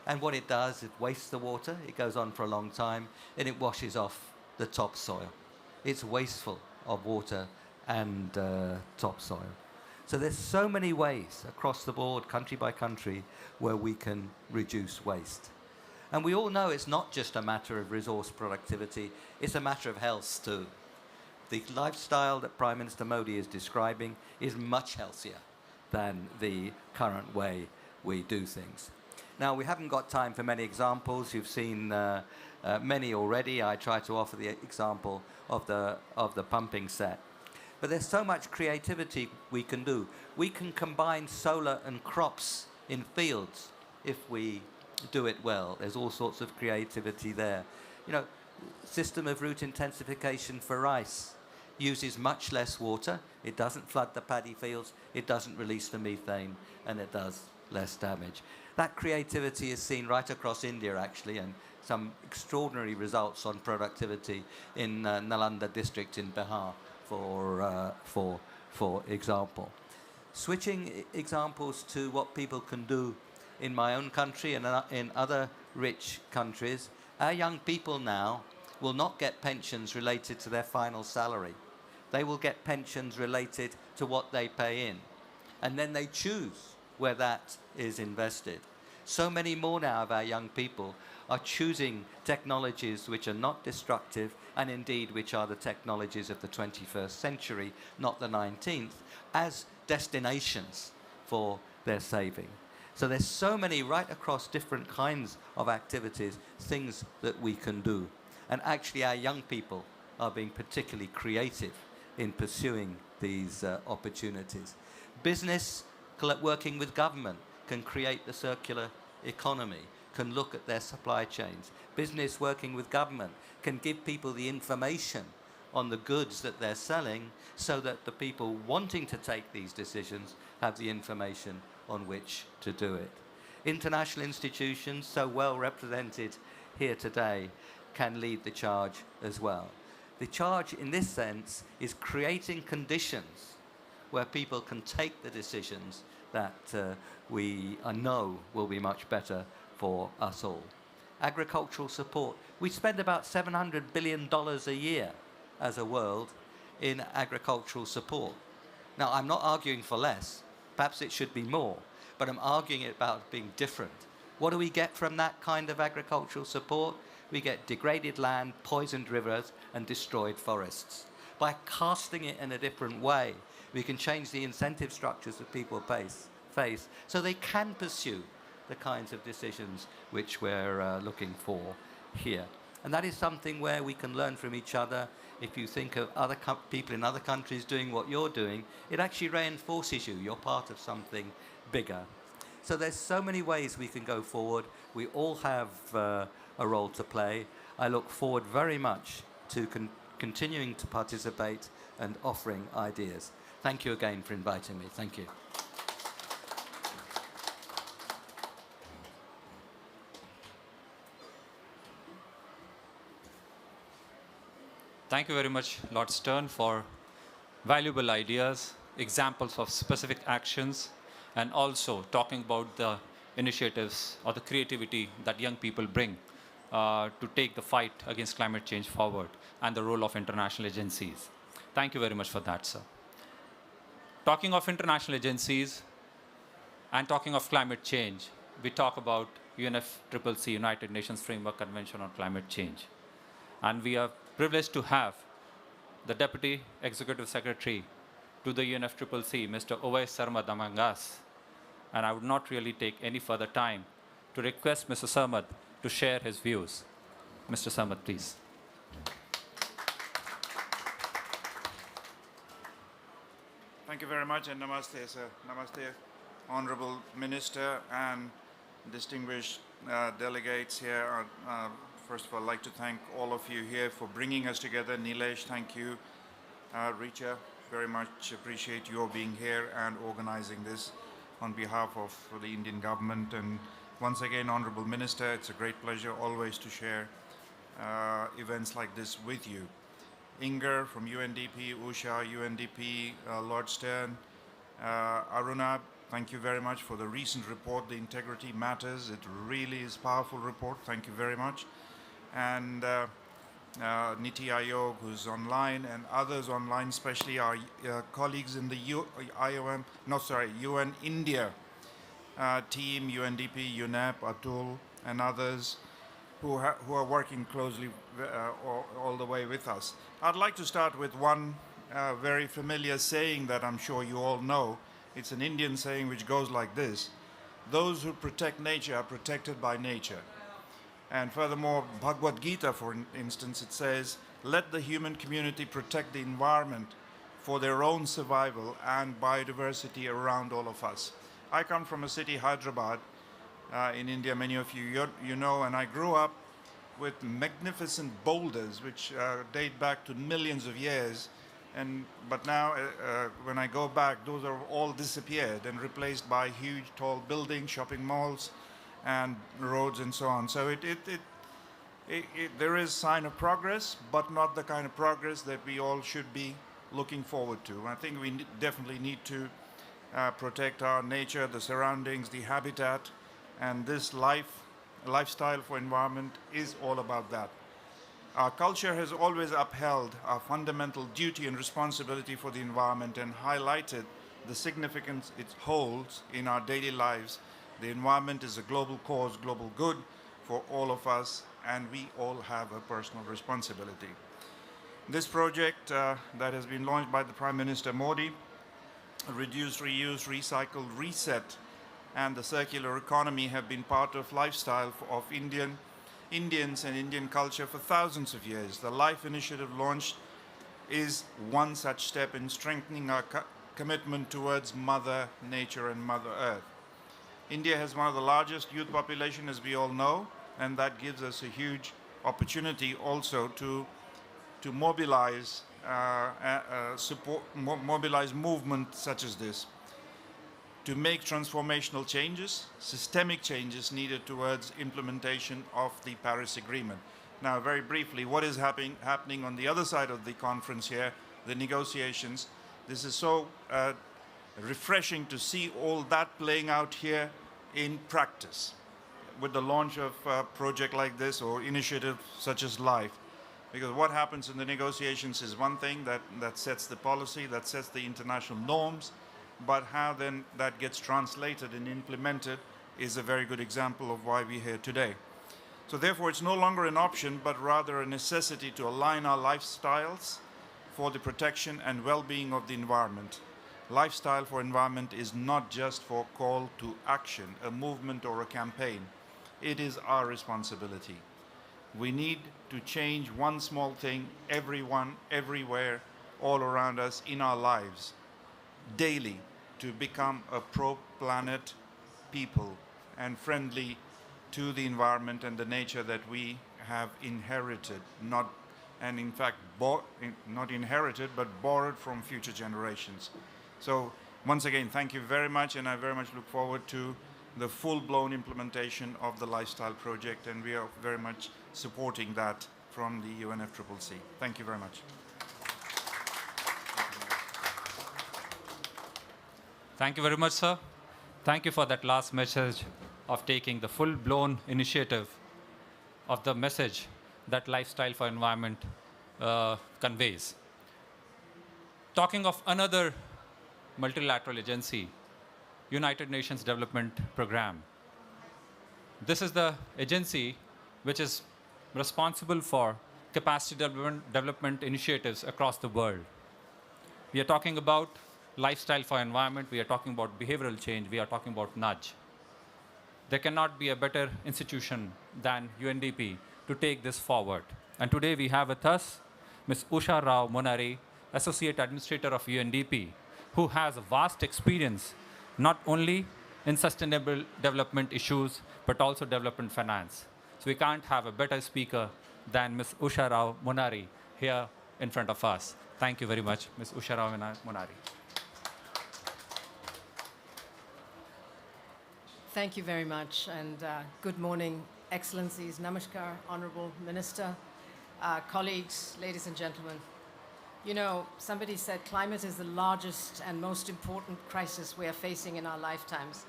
And what it does, it wastes the water, it goes on for a long time, and it washes off the topsoil. It's wasteful of water and topsoil. So there's so many ways across the board, country by country, where we can reduce waste. And we all know it's not just a matter of resource productivity, it's a matter of health too. The lifestyle that Prime Minister Modi is describing is much healthier than the current way we do things. Now, we haven't got time for many examples. You've seen many already. I try to offer the example of the pumping set. But there's so much creativity we can do. We can combine solar and crops in fields if we do it well. There's all sorts of creativity there. System of root intensification for rice uses much less water. It doesn't flood the paddy fields. It doesn't release the methane, and it does less damage. That creativity is seen right across India, actually, and some extraordinary results on productivity in Nalanda district in Bihar, for example. Switching examples to what people can do in my own country and in other rich countries, our young people now will not get pensions related to their final salary. They will get pensions related to what they pay in. And then they choose where that is invested. So many more now of our young people are choosing technologies which are not destructive, and indeed which are the technologies of the 21st century, not the 19th, as destinations for their saving. So there's so many right across different kinds of activities, things that we can do. And actually our young people are being particularly creative in pursuing these opportunities. Business, working with government, can create the circular economy, can look at their supply chains. Business working with government can give people the information on the goods that they're selling, so that the people wanting to take these decisions have the information on which to do it. International institutions, so well represented here today, can lead the charge as well. The charge in this sense is creating conditions where people can take the decisions that we know will be much better for us all. Agricultural support. We spend about $700 billion a year as a world in agricultural support. Now, I'm not arguing for less. Perhaps it should be more. But I'm arguing about being different. What do we get from that kind of agricultural support? We get degraded land, poisoned rivers, and destroyed forests. By casting it in a different way, we can change the incentive structures that people face so they can pursue the kinds of decisions which we're looking for here. And that is something where we can learn from each other. If you think of other people in other countries doing what you're doing, it actually reinforces you. You're part of something bigger. So there's so many ways we can go forward. We all have a role to play. I look forward very much to continuing to participate and offering ideas. Thank you again for inviting me. Thank you. Thank you very much, Lord Stern, for valuable ideas, examples of specific actions, and also talking about the initiatives or the creativity that young people bring to take the fight against climate change forward, and the role of international agencies. Thank you very much for that, sir. Talking of international agencies and talking of climate change, we talk about UNFCCC, United Nations Framework Convention on Climate Change. And we are privileged to have the Deputy Executive Secretary to the UNFCCC, Mr. Uwais Sarma Damangas, and I would not really take any further time to request Mr. Sarmad to share his views. Mr. Sarmad, please. Thank you very much, and namaste, sir. Namaste, Honorable Minister and distinguished delegates here. First of all, I'd like to thank all of you here for bringing us together. Nilesh, thank you. Richa, very much appreciate your being here and organizing this on behalf of the Indian government. And once again, Honorable Minister, it's a great pleasure always to share events like this with you. Inger from UNDP, Usha, UNDP, Lord Stern, Aruna, thank you very much for the recent report, The Integrity Matters. It really is a powerful report. Thank you very much. And Niti Aayog, who's online, and others online, especially our colleagues in the UN India team, UNDP, UNEP, Atul, and others who are working closely all the way with us. I'd like to start with one very familiar saying that I'm sure you all know. It's an Indian saying which goes like this: those who protect nature are protected by nature. And furthermore, Bhagavad Gita, for instance, it says, let the human community protect the environment for their own survival and biodiversity around all of us. I come from a city, Hyderabad, in India, many of you know, and I grew up with magnificent boulders which date back to millions of years. But now, when I go back, those are all disappeared and replaced by huge, tall buildings, shopping malls, and roads and so on. So there is sign of progress, but not the kind of progress that we all should be looking forward to. I think we definitely need to protect our nature, the surroundings, the habitat, and this lifestyle for environment is all about that. Our culture has always upheld our fundamental duty and responsibility for the environment and highlighted the significance it holds in our daily lives. The environment is a global cause, global good for all of us, and we all have a personal responsibility. This project that has been launched by the Prime Minister Modi, reduce, reuse, recycle, reset, and the circular economy have been part of lifestyle of Indians and Indian culture for thousands of years. The LiFE initiative launched is one such step in strengthening our commitment towards Mother Nature and Mother Earth. India has one of the largest youth population, as we all know, and that gives us a huge opportunity also to mobilize mobilize movements such as this, to make transformational changes, systemic changes needed towards implementation of the Paris Agreement. Now, very briefly, what is happening on the other side of the conference here, the negotiations. This is so refreshing to see all that playing out here in practice with the launch of a project like this or initiative such as LiFE. Because what happens in the negotiations is one thing that sets the policy, that sets the international norms, but how then that gets translated and implemented is a very good example of why we're here today. So therefore, it's no longer an option, but rather a necessity to align our lifestyles for the protection and well-being of the environment. Lifestyle for environment is not just for call to action, a movement or a campaign. It is our responsibility. We need to change one small thing, everyone, everywhere, all around us in our lives, daily, to become a pro-planet people and friendly to the environment and the nature that we have inherited, not inherited, but borrowed from future generations. So once again, thank you very much, and I very much look forward to the full-blown implementation of the Lifestyle Project, and we are very much supporting that from the UNFCCC. Thank you very much. Thank you very much, sir. Thank you for that last message of taking the full-blown initiative of the message that Lifestyle for Environment conveys. Talking of another multilateral agency, United Nations Development Programme. This is the agency which is responsible for capacity development initiatives across the world. We are talking about lifestyle for environment, we are talking about behavioral change, we are talking about nudge. There cannot be a better institution than UNDP to take this forward. And today we have with us Ms. Usha Rao Monari, Associate Administrator of UNDP, who has a vast experience not only in sustainable development issues, but also development finance. So we can't have a better speaker than Ms. Usha Rao Monari here in front of us. Thank you very much, Ms. Usha Rao Monari. Thank you very much, and good morning, Excellencies, Namaskar, Honorable Minister, colleagues, ladies and gentlemen. You know, somebody said climate is the largest and most important crisis we are facing in our lifetimes.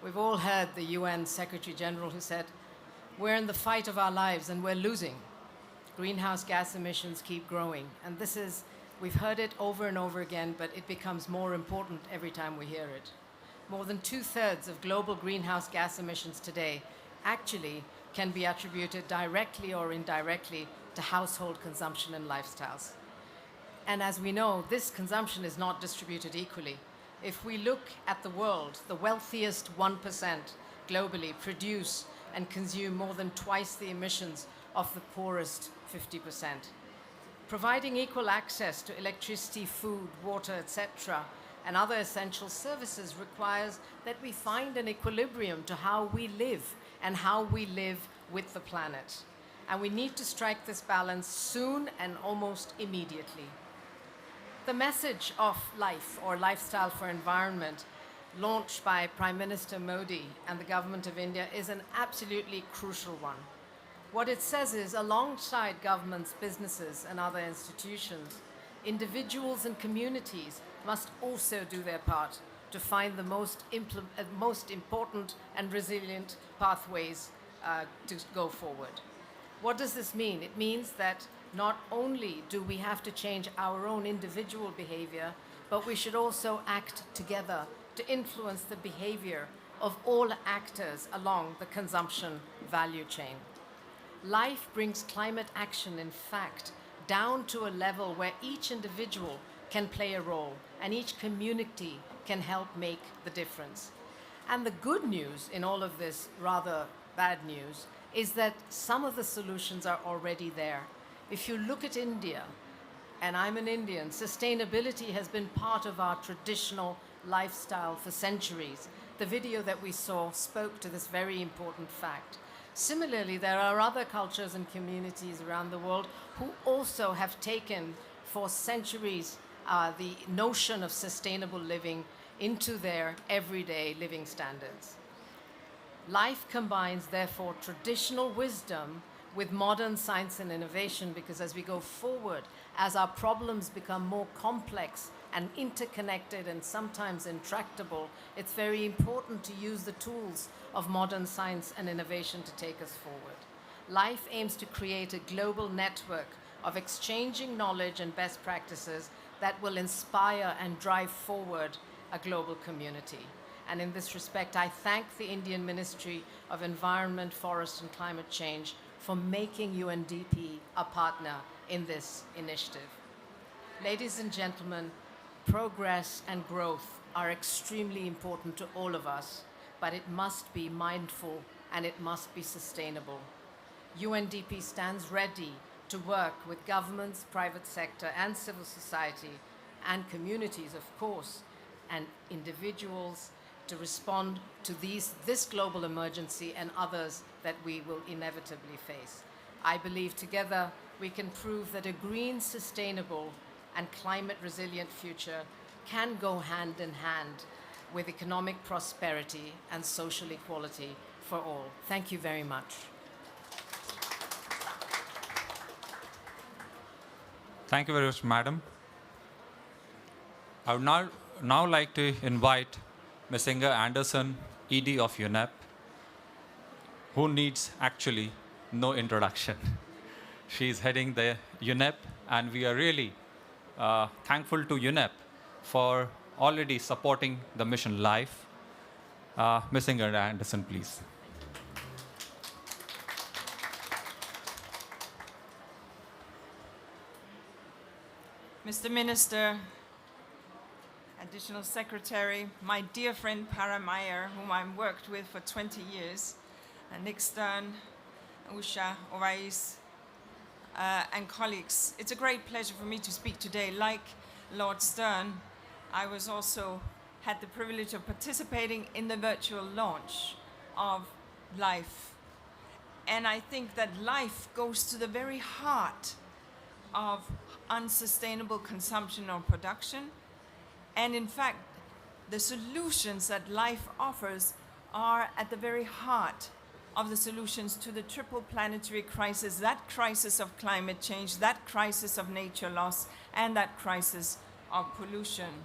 We've all heard the UN Secretary General who said, we're in the fight of our lives and we're losing. Greenhouse gas emissions keep growing, and we've heard it over and over again, but it becomes more important every time we hear it. More than 2/3 of global greenhouse gas emissions today actually can be attributed directly or indirectly to household consumption and lifestyles. And as we know, this consumption is not distributed equally. If we look at the world, the wealthiest 1% globally produce and consume more than twice the emissions of the poorest 50%. Providing equal access to electricity, food, water, etc., and other essential services requires that we find an equilibrium to how we live and how we live with the planet. And we need to strike this balance soon and almost immediately. The message of LiFE, or Lifestyle for Environment, launched by Prime Minister Modi and the Government of India, is an absolutely crucial one. What it says is, alongside governments, businesses, and other institutions, individuals and communities must also do their part to find the most important and resilient pathways to go forward. What does this mean? It means that not only do we have to change our own individual behavior, but we should also act together to influence the behavior of all actors along the consumption value chain. LiFE brings climate action, in fact, down to a level where each individual can play a role and each community can help make the difference. And the good news in all of this rather bad news is that some of the solutions are already there. If you look at India, and I'm an Indian, sustainability has been part of our traditional lifestyle for centuries. The video that we saw spoke to this very important fact. Similarly, there are other cultures and communities around the world who also have taken for centuries the notion of sustainable living into their everyday living standards. LiFE combines, therefore, traditional wisdom with modern science and innovation, because as we go forward, as our problems become more complex and interconnected and sometimes intractable, it's very important to use the tools of modern science and innovation to take us forward. LiFE aims to create a global network of exchanging knowledge and best practices that will inspire and drive forward a global community. And in this respect, I thank the Indian Ministry of Environment, Forest and Climate Change for making UNDP a partner in this initiative. Ladies and gentlemen, progress and growth are extremely important to all of us, but it must be mindful and it must be sustainable. UNDP stands ready to work with governments, private sector, and civil society, and communities, of course, and individuals to respond to this global emergency and others that we will inevitably face. I believe together we can prove that a green, sustainable, and climate resilient future can go hand in hand with economic prosperity and social equality for all. Thank you very much. Thank you very much, Madam. I would now like to invite Ms. Inger Anderson, ED of UNEP, who needs actually no introduction. She is heading the UNEP, and we are really thankful to UNEP for already supporting the mission LiFE. Ms. Inger Anderson, please. Mr. Minister, Additional Secretary, my dear friend Para Meyer, whom I've worked with for 20 years, Nick Stern, Usha, Orais, and colleagues. It's a great pleasure for me to speak today. Like Lord Stern, I was also had the privilege of participating in the virtual launch of LiFE. And I think that LiFE goes to the very heart of unsustainable consumption or production. And in fact, the solutions that LiFE offers are at the very heart of the solutions to the triple planetary crisis, that crisis of climate change, that crisis of nature loss, and that crisis of pollution.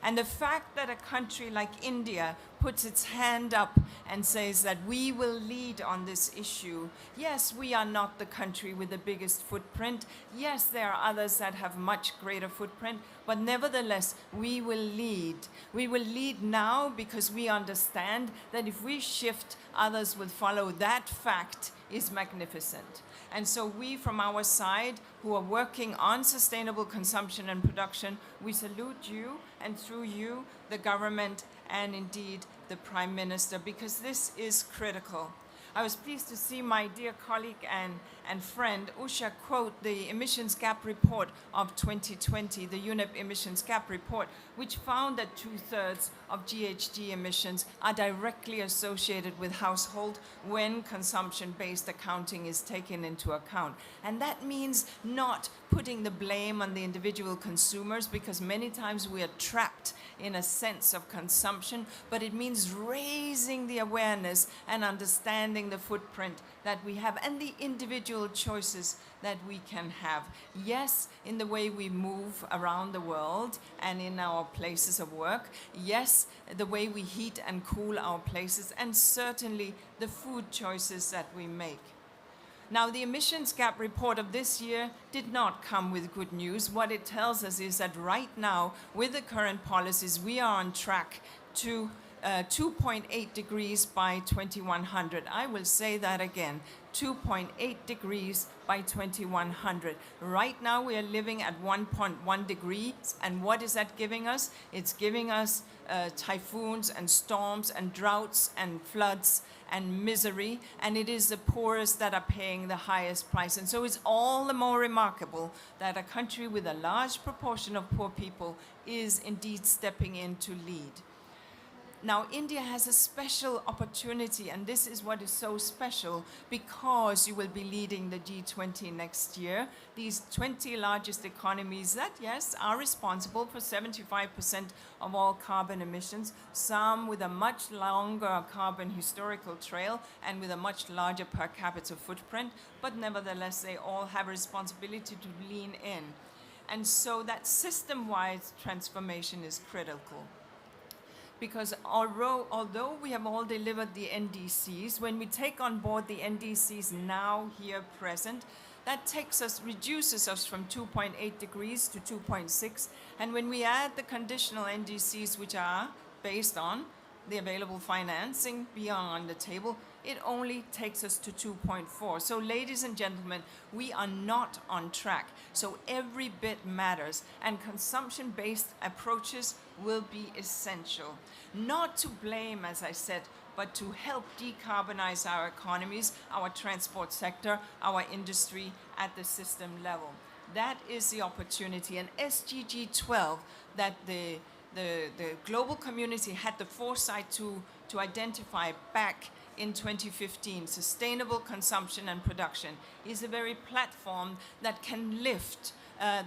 And the fact that a country like India puts its hand up and says that we will lead on this issue. Yes, we are not the country with the biggest footprint. Yes, there are others that have much greater footprint, but nevertheless, we will lead. We will lead now because we understand that if we shift, others will follow. That fact is magnificent. And so we, from our side, who are working on sustainable consumption and production, we salute you, and through you, the government, and indeed the Prime Minister, because this is critical. I was pleased to see my dear colleague and friend Usha quote the emissions gap report of 2020, the UNEP emissions gap report, which found that 2/3 of GHG emissions are directly associated with household when consumption-based accounting is taken into account. And that means not putting the blame on the individual consumers, because many times we are trapped in a sense of consumption, but it means raising the awareness and understanding the footprint that we have and the individual choices that we can have. Yes, in the way we move around the world and in our places of work. Yes, the way we heat and cool our places, and certainly the food choices that we make. Now, the emissions gap report of this year did not come with good news. What it tells us is that right now, with the current policies, we are on track to 2.8 degrees by 2100. I will say that again, 2.8 degrees by 2100. Right now, we are living at 1.1 degrees, and what is that giving us? It's giving us typhoons and storms and droughts and floods and misery, and it is the poorest that are paying the highest price. And so it's all the more remarkable that a country with a large proportion of poor people is indeed stepping in to lead. Now, India has a special opportunity, and this is what is so special, because you will be leading the G20 next year. These 20 largest economies that, yes, are responsible for 75% of all carbon emissions, some with a much longer carbon historical trail and with a much larger per capita footprint, but nevertheless, they all have a responsibility to lean in. And so that system-wide transformation is critical. Because although we have all delivered the NDCs, when we take on board the NDCs now here present, that reduces us from 2.8 degrees to 2.6. And when we add the conditional NDCs, which are based on the available financing beyond on the table, it only takes us to 2.4. So ladies and gentlemen, we are not on track. So every bit matters, and consumption-based approaches will be essential. Not to blame, as I said, but to help decarbonize our economies, our transport sector, our industry at the system level. That is the opportunity. And SDG 12 that the global community had the foresight to identify back in 2015, sustainable consumption and production, is a very platform that can lift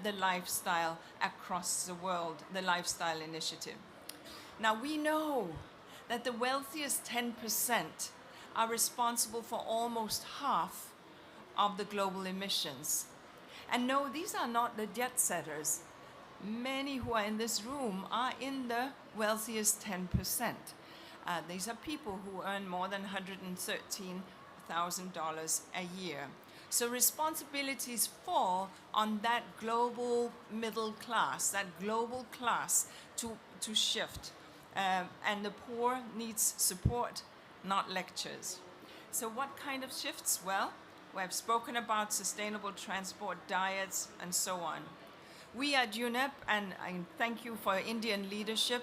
the lifestyle across the world, the lifestyle initiative. Now, we know that the wealthiest 10% are responsible for almost half of the global emissions. And no, these are not the jet setters. Many who are in this room are in the wealthiest 10%. These are people who earn more than $113,000 a year. So responsibilities fall on that global middle class, that global class to shift. And the poor needs support, not lectures. So what kind of shifts? Well, we have spoken about sustainable transport, diets, and so on. We at UNEP, and I thank you for Indian leadership,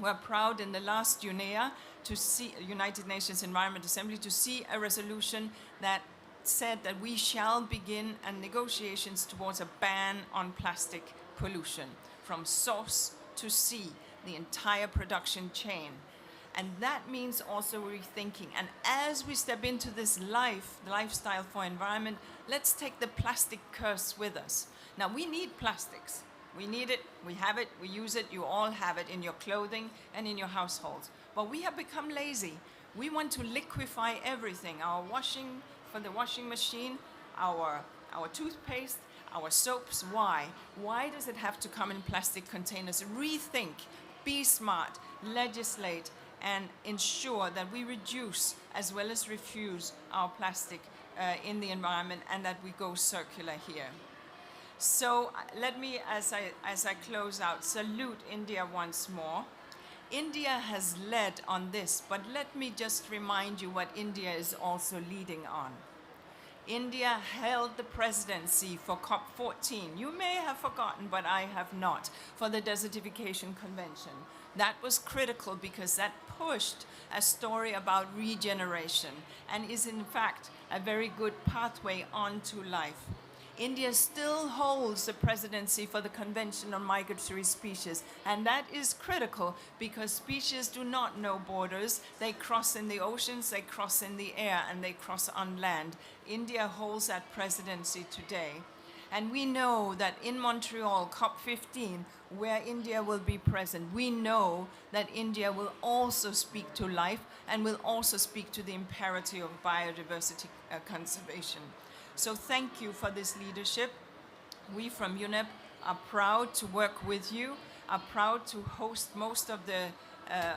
we're proud in the last UNEA to see United Nations Environment Assembly to see a resolution that said that we shall begin negotiations towards a ban on plastic pollution from source to sea, the entire production chain. And that means also rethinking. And as we step into this lifestyle for environment, let's take the plastic curse with us. Now, we need plastics. We need it, we have it, we use it, you all have it in your clothing and in your households. But we have become lazy. We want to liquefy everything. Our washing for the washing machine, our toothpaste, our soaps. Why? Why does it have to come in plastic containers? Rethink, be smart, legislate, and ensure that we reduce as well as refuse our plastic in the environment and that we go circular here. So let me, as I close out, salute India once more. India has led on this, but let me just remind you what India is also leading on. India held the presidency for COP14. You may have forgotten, but I have not, for the Desertification Convention. That was critical because that pushed a story about regeneration and is in fact a very good pathway onto life. India still holds the presidency for the Convention on Migratory Species, and that is critical because species do not know borders. They cross in the oceans, they cross in the air, and they cross on land. India holds that presidency today. And we know that in Montreal, COP15, where India will be present, we know that India will also speak to life and will also speak to the imperative of biodiversity conservation. So thank you for this leadership. We from UNEP are proud to work with you, are proud to host most of the,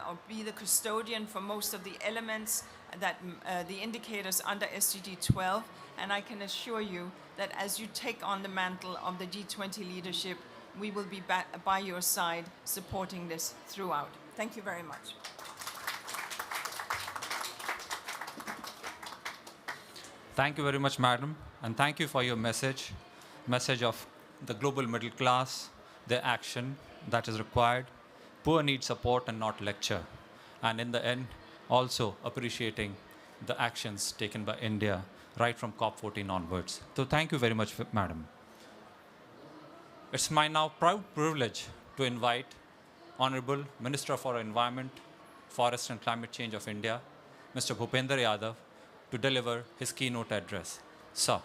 or be the custodian for most of the elements that the indicators under SDG 12. And I can assure you that as you take on the mantle of the G20 leadership, we will be by your side supporting this throughout. Thank you very much. Thank you very much, madam, and thank you for your message of the global middle class, their action that is required. Poor need support and not lecture. And in the end, also appreciating the actions taken by India right from COP14 onwards. So thank you very much, madam. It's my now proud privilege to invite Honorable Minister for Environment, Forest and Climate Change of India, Mr. Bhupender Yadav, to deliver his keynote address. Sir.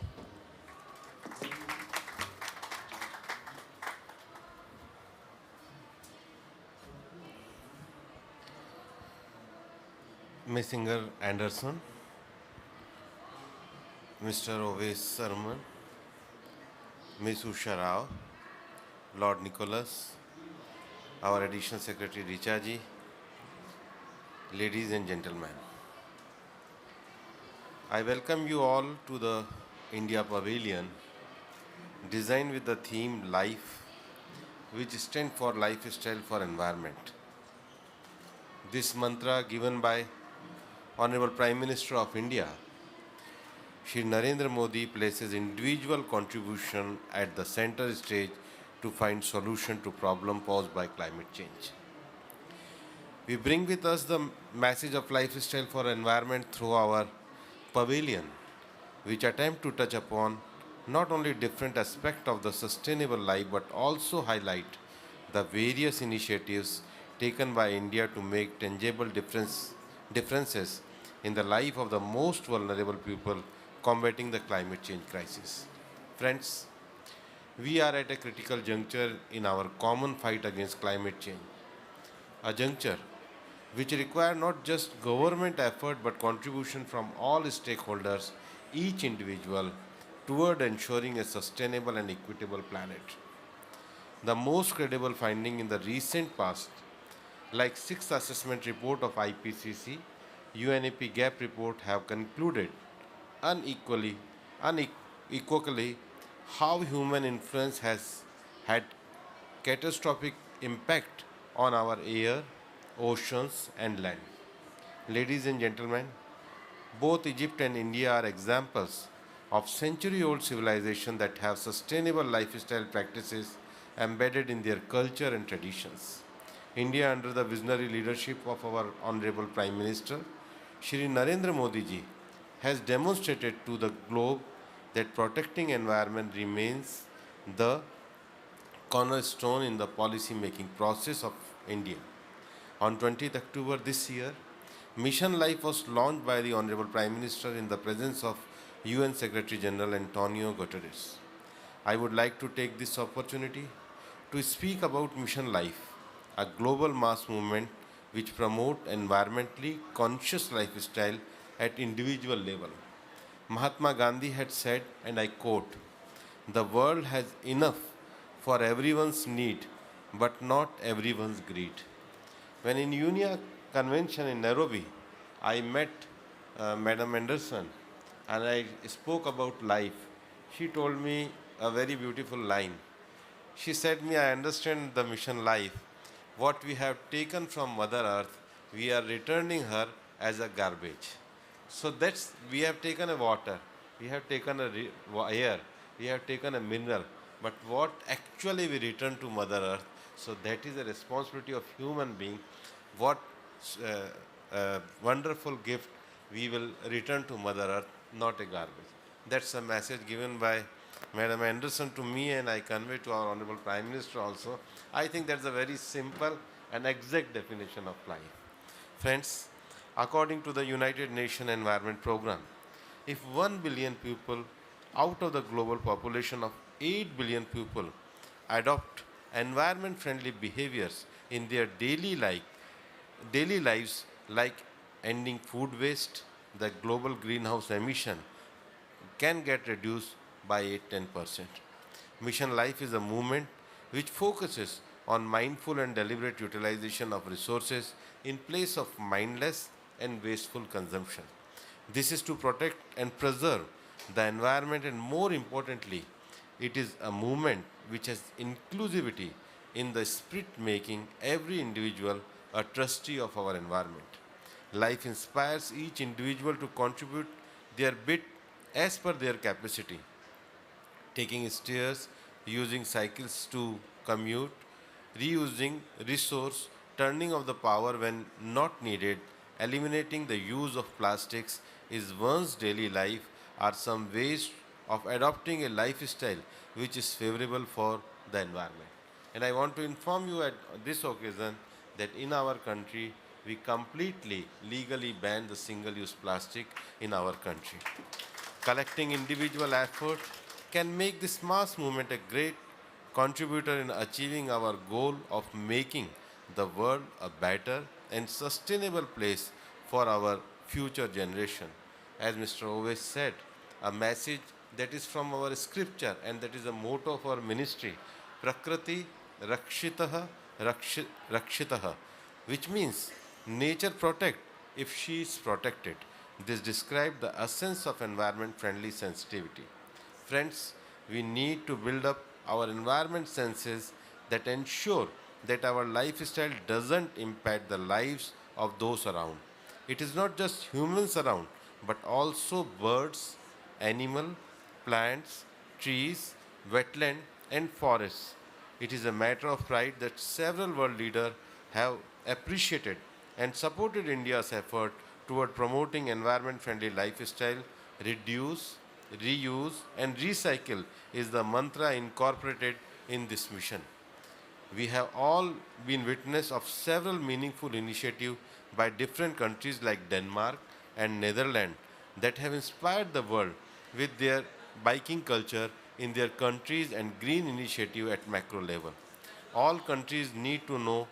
Ms. Inger Anderson, Mr. Oves Sarman, Ms. Usha Rao, Lord Nicholas, our Additional Secretary Richa ji, ladies and gentlemen. I welcome you all to the India Pavilion, designed with the theme LiFE, which stands for Lifestyle for Environment. This mantra given by Honorable Prime Minister of India, Shri Narendra Modi, places individual contribution at the center stage to find solution to problem posed by climate change. We bring with us the message of lifestyle for environment through our pavilion, which attempt to touch upon not only different aspects of the sustainable life but also highlight the various initiatives taken by India to make tangible differences in the life of the most vulnerable people combating the climate change crisis. Friends, we are at a critical juncture in our common fight against climate change, a juncture which requires not just government effort but contribution from all stakeholders, each individual, toward ensuring a sustainable and equitable planet. The most credible finding in the recent past, like 6th assessment report of IPCC, UNEP GAP report, have concluded unequally how human influence has had catastrophic impact on our air, oceans and land. Ladies and gentlemen, both Egypt and India are examples of century-old civilizations that have sustainable lifestyle practices embedded in their culture and traditions. India, under the visionary leadership of our Honorable Prime Minister, Shri Narendra Modi ji, has demonstrated to the globe that protecting environment remains the cornerstone in the policy making process of India. On 20th October this year, Mission Life was launched by the Honorable Prime Minister in the presence of UN Secretary General Antonio Guterres. I would like to take this opportunity to speak about Mission Life, a global mass movement which promotes environmentally conscious lifestyle at individual level. Mahatma Gandhi had said, and I quote, "The world has enough for everyone's need, but not everyone's greed." When in UNIA convention in Nairobi, I met Madam Anderson and I spoke about life. She told me a very beautiful line. She said me, "I understand the mission life. What we have taken from Mother Earth, we are returning her as a garbage." So that's, we have taken a water, we have taken a air, we have taken a mineral, but what actually we return to Mother Earth, so that is a responsibility of human being. What wonderful gift we will return to Mother Earth, not a garbage. That's a message given by Madam Anderson to me, and I convey to our Honorable Prime Minister also. I think that's a very simple and exact definition of life. Friends, according to the United Nations Environment Program, if 1 billion people out of the global population of 8 billion people adopt environment-friendly behaviors in their daily lives, like ending food waste, the global greenhouse emission can get reduced by 8-10%. Mission Life is a movement which focuses on mindful and deliberate utilization of resources in place of mindless and wasteful consumption. This is to protect and preserve the environment, and more importantly, it is a movement which has inclusivity in the spirit, making every individual a trustee of our environment. Life inspires each individual to contribute their bit as per their capacity, taking stairs, using cycles to commute, reusing resource, turning off the power when not needed, eliminating the use of plastics is one's daily life, are some ways of adopting a lifestyle which is favorable for the environment. And I want to inform you at this occasion that in our country, we completely legally ban the single-use plastic in our country. Collecting individual effort can make this mass movement a great contributor in achieving our goal of making the world a better and sustainable place for our future generation. As Mr. Oves said, a message that is from our scripture, and that is a motto of our ministry, Prakriti Rakshitaha Rakshitaha, which means nature protect if she is protected. This describes the essence of environment-friendly sensitivity. Friends, we need to build up our environment senses that ensure that our lifestyle doesn't impact the lives of those around. It is not just humans around, but also birds, animal, plants, trees, wetland, and forests. It is a matter of pride that several world leaders have appreciated and supported India's effort toward promoting environment-friendly lifestyle. Reduce, reuse, and recycle is the mantra incorporated in this mission. We have all been witness of several meaningful initiatives by different countries like Denmark and Netherlands that have inspired the world with their biking culture in their countries and green initiative at macro level. All countries need to know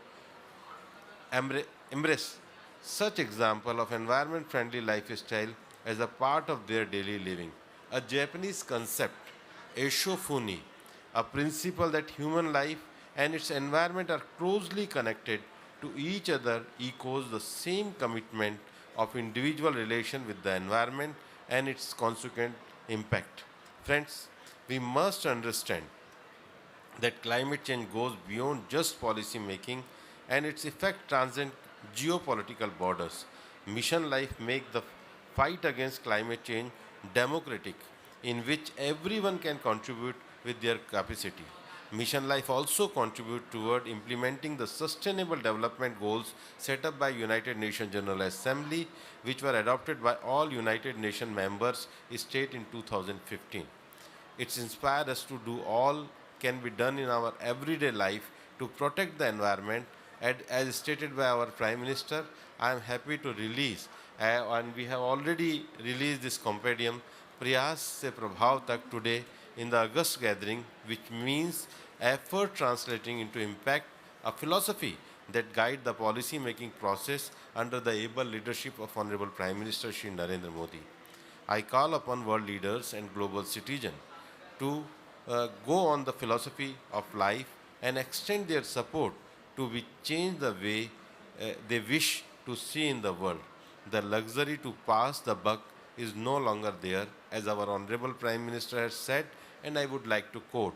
embrace such example of environment-friendly lifestyle as a part of their daily living. A Japanese concept, Eishofuni, a principle that human life and its environment are closely connected to each other, echoes the same commitment of individual relation with the environment and its consequent impact. Friends, we must understand that climate change goes beyond just policy making, and its effect transcend geopolitical borders. Mission Life make the fight against climate change democratic, in which everyone can contribute with their capacity. Mission Life also contribute toward implementing the Sustainable Development Goals set up by United Nations General Assembly, which were adopted by all United Nations members state in 2015. It's inspired us to do all can be done in our everyday life to protect the environment. And as stated by our Prime Minister, I am happy to release, and we have already released this compendium, Prayas Se Prabhav Tak today in the August gathering, which means effort translating into impact, a philosophy that guide the policy making process under the able leadership of Honorable Prime Minister Shri Narendra Modi. I call upon world leaders and global citizens to go on the philosophy of life and extend their support to be change the way they wish to see in the world. The luxury to pass the buck is no longer there, as our Honorable Prime Minister has said, and I would like to quote,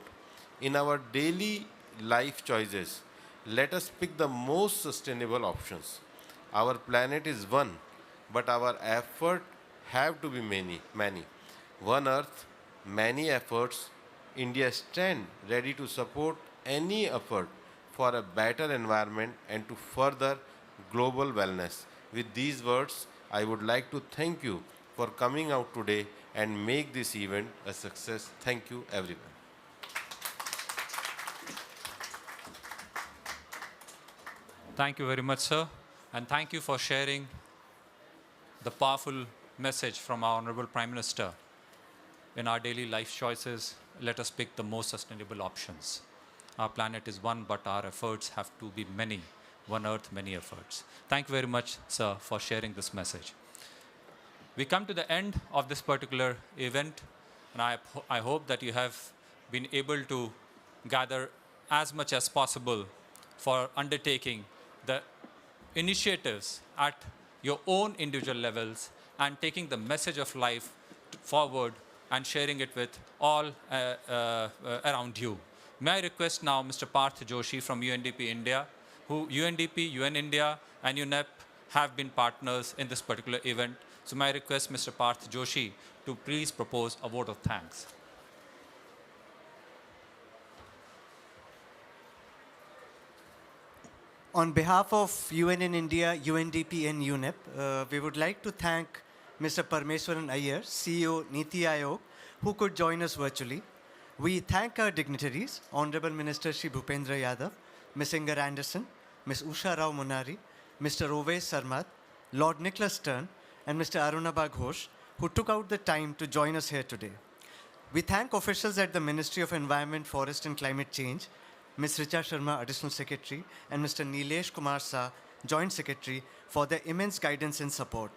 in our daily life choices, let us pick the most sustainable options. Our planet is one, but our effort have to be many. One earth, many efforts. India stand ready to support any effort for a better environment and to further global wellness. With these words, I would like to thank you for coming out today and make this event a success. Thank you, everyone. Thank you very much, sir. And thank you for sharing the powerful message from our Honorable Prime Minister. In our daily life choices, let us pick the most sustainable options. Our planet is one, but our efforts have to be many. One earth, many efforts. Thank you very much, sir, for sharing this message. We come to the end of this particular event, and I hope that you have been able to gather as much as possible for undertaking the initiatives at your own individual levels and taking the message of life forward and sharing it with all around you. May I request now Mr. Parth Joshi from UNDP India, who UNDP, UN India, and UNEP have been partners in this particular event. So may I request Mr. Parth Joshi to please propose a vote of thanks. On behalf of UN in India, UNDP and UNEP, we would like to thank Mr. Parmeswaran Iyer, CEO Niti Aayog, who could join us virtually. We thank our dignitaries, Honorable Minister Shri Bhupendra Yadav, Ms. Inger Anderson, Ms. Usha Rao Munari, Mr. Ovesh Sarmat, Lord Nicholas Stern, and Mr. Arunabha Ghosh, who took out the time to join us here today. We thank officials at the Ministry of Environment, Forest and Climate Change, Ms. Richa Sharma, Additional Secretary, and Mr. Nilesh Kumar Shah, Joint Secretary, for their immense guidance and support.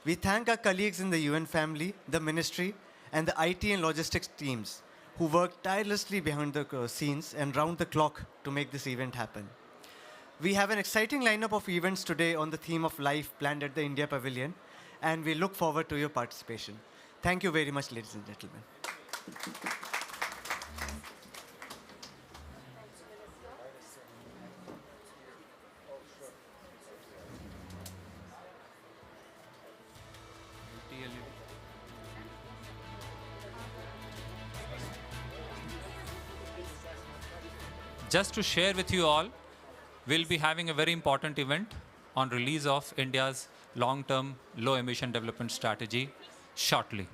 We thank our colleagues in the UN family, the Ministry, and the IT and logistics teams who worked tirelessly behind the scenes and round the clock to make this event happen. We have an exciting lineup of events today on the theme of life planned at the India Pavilion, and we look forward to your participation. Thank you very much, ladies and gentlemen. Just to share with you all, we'll be having a very important event on release of India's long-term low-emission development strategy shortly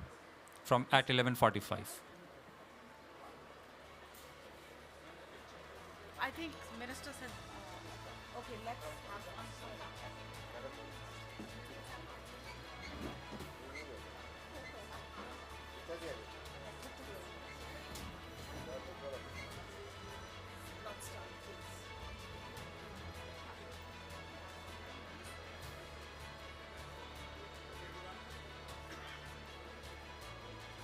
from at 11:45. I think Minister said, okay, let's have